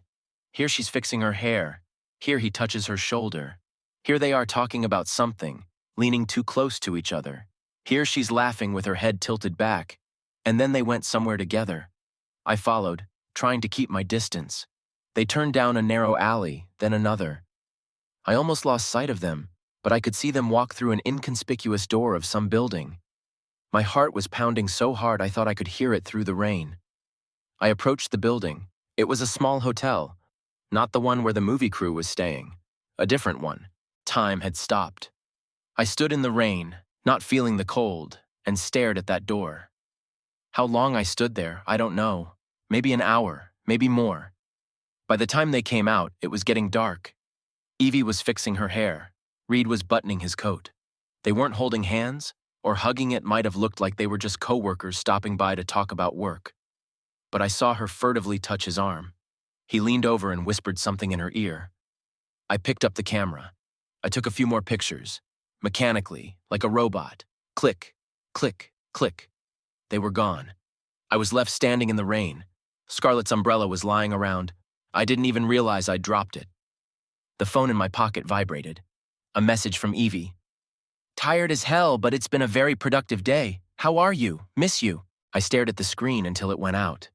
Here she's fixing her hair. Here he touches her shoulder. Here they are talking about something, leaning too close to each other. Here she's laughing with her head tilted back. And then they went somewhere together. I followed, trying to keep my distance. They turned down a narrow alley, then another. I almost lost sight of them, but I could see them walk through an inconspicuous door of some building. My heart was pounding so hard I thought I could hear it through the rain. I approached the building. It was a small hotel, not the one where the movie crew was staying. A different one. Time had stopped. I stood in the rain, not feeling the cold, and stared at that door. How long I stood there, I don't know. Maybe an hour, maybe more. By the time they came out, it was getting dark. Evie was fixing her hair. Reed was buttoning his coat. They weren't holding hands, or hugging. It might have looked like they were just co-workers stopping by to talk about work. But I saw her furtively touch his arm. He leaned over and whispered something in her ear. I picked up the camera. I took a few more pictures, mechanically, like a robot. Click, click, click. They were gone. I was left standing in the rain. Scarlett's umbrella was lying around. I didn't even realize I'd dropped it. The phone in my pocket vibrated. A message from Evie. Tired as hell, but it's been a very productive day. How are you? Miss you. I stared at the screen until it went out.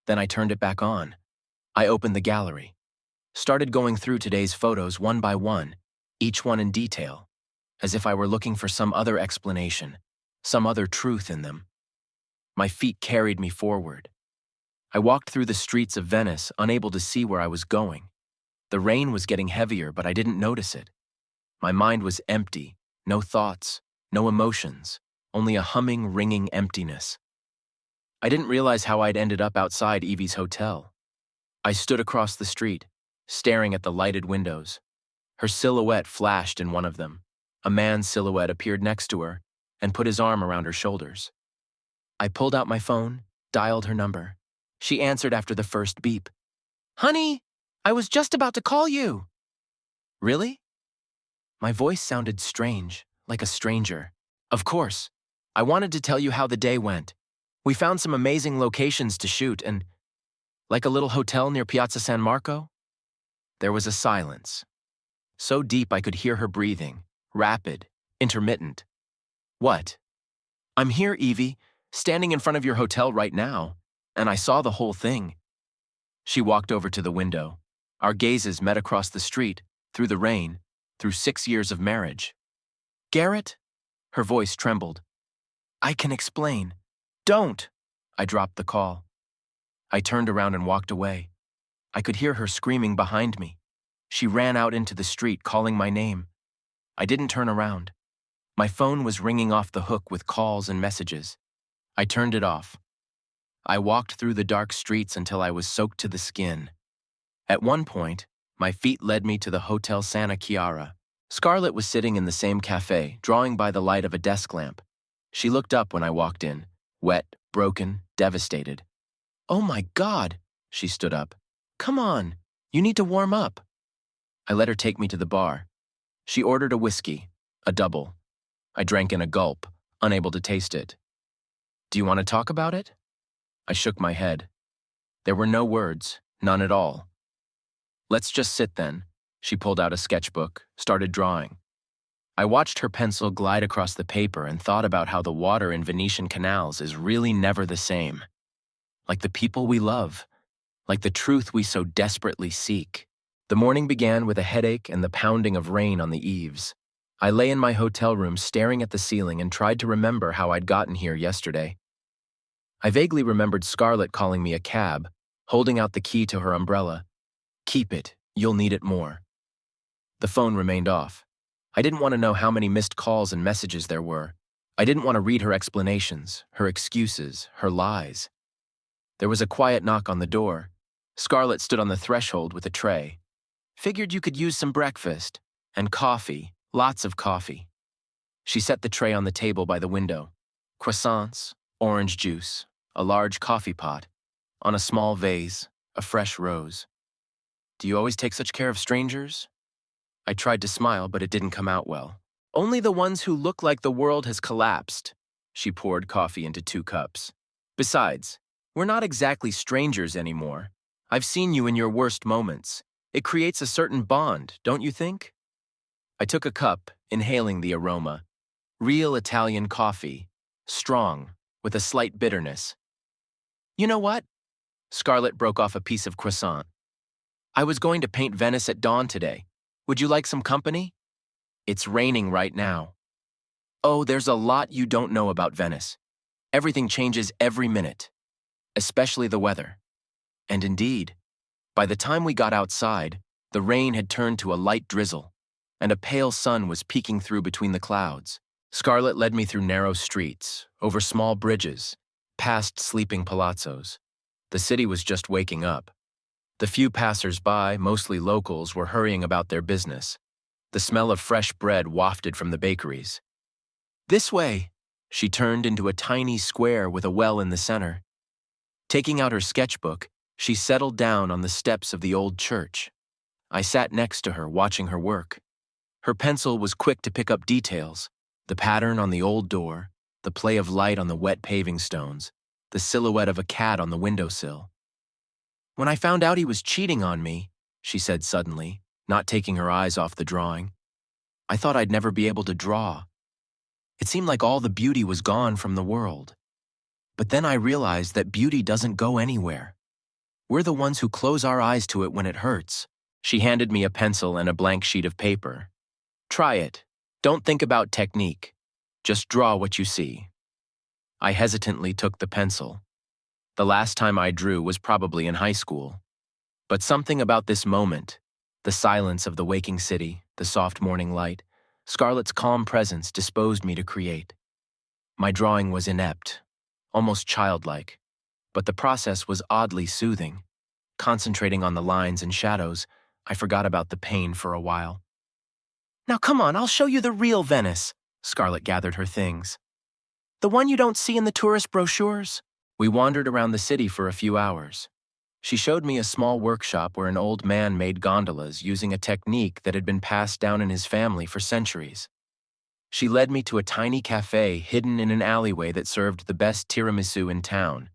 Then I turned it back on. I opened the gallery. Started going through today's photos one by one, each one in detail, as if I were looking for some other explanation, some other truth in them. My feet carried me forward. I walked through the streets of Venice, unable to see where I was going. The rain was getting heavier, but I didn't notice it. My mind was empty, no thoughts, no emotions, only a humming, ringing emptiness. I didn't realize how I'd ended up outside Evie's hotel. I stood across the street, staring at the lighted windows. Her silhouette flashed in one of them. A man's silhouette appeared next to her and put his arm around her shoulders. I pulled out my phone, dialed her number. She answered after the first beep. Honey, I was just about to call you. Really? My voice sounded strange, like a stranger. Of course. I wanted to tell you how the day went. We found some amazing locations to shoot and, like a little hotel near Piazza San Marco. There was a silence. So deep I could hear her breathing, rapid, intermittent. What? I'm here, Evie, standing in front of your hotel right now, and I saw the whole thing. She walked over to the window. Our gazes met across the street, through the rain, through 6 years of marriage. Garrett? Her voice trembled. I can explain. Don't! I dropped the call. I turned around and walked away. I could hear her screaming behind me. She ran out into the street, calling my name. I didn't turn around. My phone was ringing off the hook with calls and messages. I turned it off. I walked through the dark streets until I was soaked to the skin. At one point, my feet led me to the Hotel Santa Chiara. Scarlett was sitting in the same cafe, drawing by the light of a desk lamp. She looked up when I walked in, wet, broken, devastated. Oh my God, she stood up. Come on, you need to warm up. I let her take me to the bar. She ordered a whiskey, a double. I drank in a gulp, unable to taste it. Do you want to talk about it? I shook my head. There were no words, none at all. Let's just sit then. She pulled out a sketchbook, started drawing. I watched her pencil glide across the paper and thought about how the water in Venetian canals is really never the same. Like the people we love, like the truth we so desperately seek. The morning began with a headache and the pounding of rain on the eaves. I lay in my hotel room staring at the ceiling and tried to remember how I'd gotten here yesterday. I vaguely remembered Scarlett calling me a cab, holding out the key to her umbrella. Keep it, you'll need it more. The phone remained off. I didn't want to know how many missed calls and messages there were. I didn't want to read her explanations, her excuses, her lies. There was a quiet knock on the door. Scarlett stood on the threshold with a tray. Figured you could use some breakfast. And coffee, lots of coffee. She set the tray on the table by the window. Croissants, orange juice, a large coffee pot. On a small vase, a fresh rose. Do you always take such care of strangers? I tried to smile, but it didn't come out well. Only the ones who look like the world has collapsed. She poured coffee into 2 cups. Besides, we're not exactly strangers anymore. I've seen you in your worst moments. It creates a certain bond, don't you think? I took a cup, inhaling the aroma. Real Italian coffee. Strong, with a slight bitterness. You know what? Scarlett broke off a piece of croissant. I was going to paint Venice at dawn today. Would you like some company? It's raining right now. Oh, there's a lot you don't know about Venice. Everything changes every minute, especially the weather. And indeed, by the time we got outside, the rain had turned to a light drizzle, and a pale sun was peeking through between the clouds. Scarlett led me through narrow streets, over small bridges, past sleeping palazzos. The city was just waking up. The few passers-by, mostly locals, were hurrying about their business. The smell of fresh bread wafted from the bakeries. This way! She turned into a tiny square with a well in the center. Taking out her sketchbook, she settled down on the steps of the old church. I sat next to her, watching her work. Her pencil was quick to pick up details: the pattern on the old door, the play of light on the wet paving stones, the silhouette of a cat on the windowsill. When I found out he was cheating on me, she said suddenly, not taking her eyes off the drawing, I thought I'd never be able to draw. It seemed like all the beauty was gone from the world. But then I realized that beauty doesn't go anywhere. We're the ones who close our eyes to it when it hurts. She handed me a pencil and a blank sheet of paper. Try it. Don't think about technique. Just draw what you see. I hesitantly took the pencil. The last time I drew was probably in high school. But something about this moment, the silence of the waking city, the soft morning light, Scarlett's calm presence disposed me to create. My drawing was inept, almost childlike, but the process was oddly soothing. Concentrating on the lines and shadows, I forgot about the pain for a while. Now come on, I'll show you the real Venice. Scarlett gathered her things. The one you don't see in the tourist brochures? We wandered around the city for a few hours. She showed me a small workshop where an old man made gondolas using a technique that had been passed down in his family for centuries. She led me to a tiny cafe hidden in an alleyway that served the best tiramisu in town.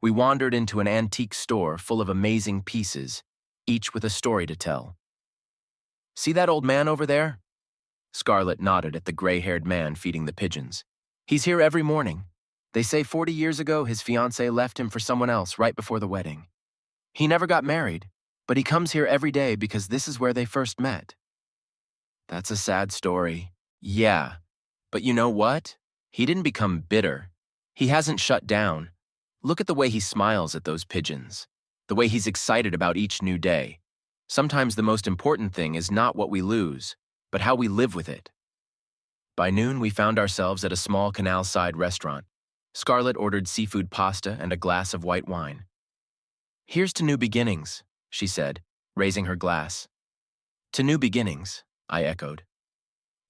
We wandered into an antique store full of amazing pieces, each with a story to tell. See that old man over there? Scarlett nodded at the gray-haired man feeding the pigeons. He's here every morning. They say 40 years ago his fiancée left him for someone else right before the wedding. He never got married, but he comes here every day because this is where they first met. That's a sad story. Yeah, but you know what? He didn't become bitter. He hasn't shut down. Look at the way he smiles at those pigeons, the way he's excited about each new day. Sometimes the most important thing is not what we lose, but how we live with it. By noon, we found ourselves at a small canal-side restaurant. Scarlett ordered seafood pasta and a glass of white wine. Here's to new beginnings, she said, raising her glass. To new beginnings, I echoed.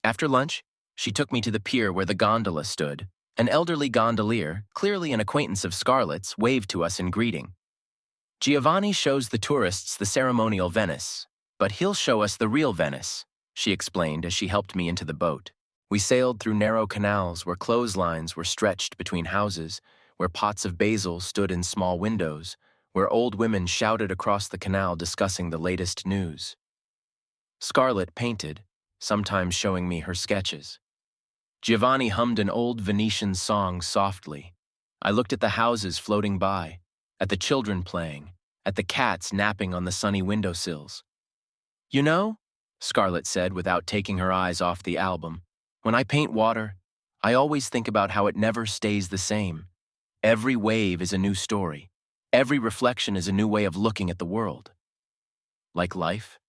After lunch, she took me to the pier where the gondola stood. An elderly gondolier, clearly an acquaintance of Scarlett's, waved to us in greeting. Giovanni shows the tourists the ceremonial Venice, but he'll show us the real Venice, she explained as she helped me into the boat. We sailed through narrow canals where clotheslines were stretched between houses, where pots of basil stood in small windows, where old women shouted across the canal discussing the latest news. Scarlett painted, sometimes showing me her sketches. Giovanni hummed an old Venetian song softly. I looked at the houses floating by, at the children playing, at the cats napping on the sunny windowsills. You know, Scarlett said without taking her eyes off the album, when I paint water, I always think about how it never stays the same. Every wave is a new story. Every reflection is a new way of looking at the world. Like life?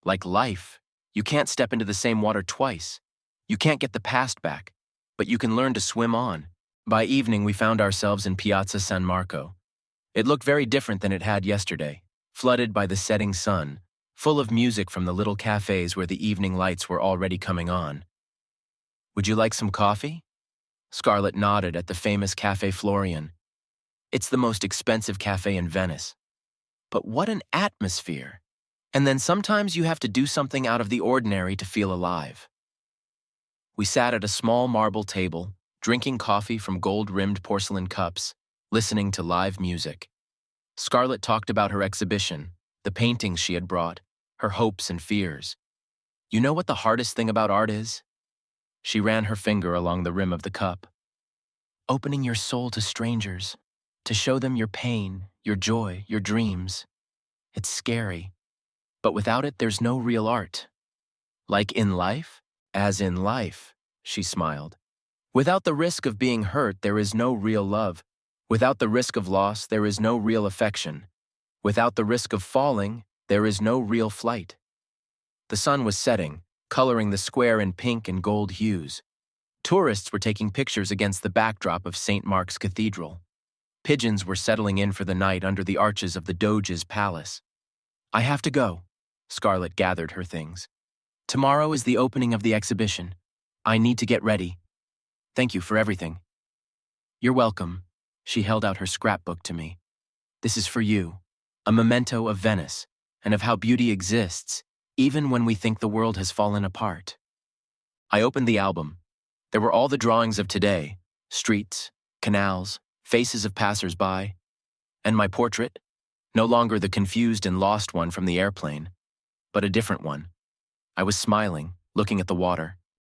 Like life, you can't step into the same water twice. You can't get the past back, but you can learn to swim on. By evening, we found ourselves in Piazza San Marco. It looked very different than it had yesterday, flooded by the setting sun, full of music from the little cafes where the evening lights were already coming on. Would you like some coffee? Scarlett nodded at the famous Café Florian. It's the most expensive cafe in Venice. But what an atmosphere! And then sometimes you have to do something out of the ordinary to feel alive. We sat at a small marble table, drinking coffee from gold-rimmed porcelain cups, listening to live music. Scarlett talked about her exhibition, the paintings she had brought, her hopes and fears. You know what the hardest thing about art is? She ran her finger along the rim of the cup. Opening your soul to strangers, to show them your pain, your joy, your dreams. It's scary. But without it, there's no real art. Like in life? As in life, she smiled. Without the risk of being hurt, there is no real love. Without the risk of loss, there is no real affection. Without the risk of falling, there is no real flight. The sun was setting, coloring the square in pink and gold hues. Tourists were taking pictures against the backdrop of St. Mark's Cathedral. Pigeons were settling in for the night under the arches of the Doge's palace. I have to go. Scarlett gathered her things. Tomorrow is the opening of the exhibition. I need to get ready. Thank you for everything. You're welcome. She held out her scrapbook to me. This is for you, a memento of Venice and of how beauty exists, even when we think the world has fallen apart. I opened the album. There were all the drawings of today, streets, canals, faces of passers-by, and my portrait, no longer the confused and lost one from the airplane, but a different one. I was smiling, looking at the water.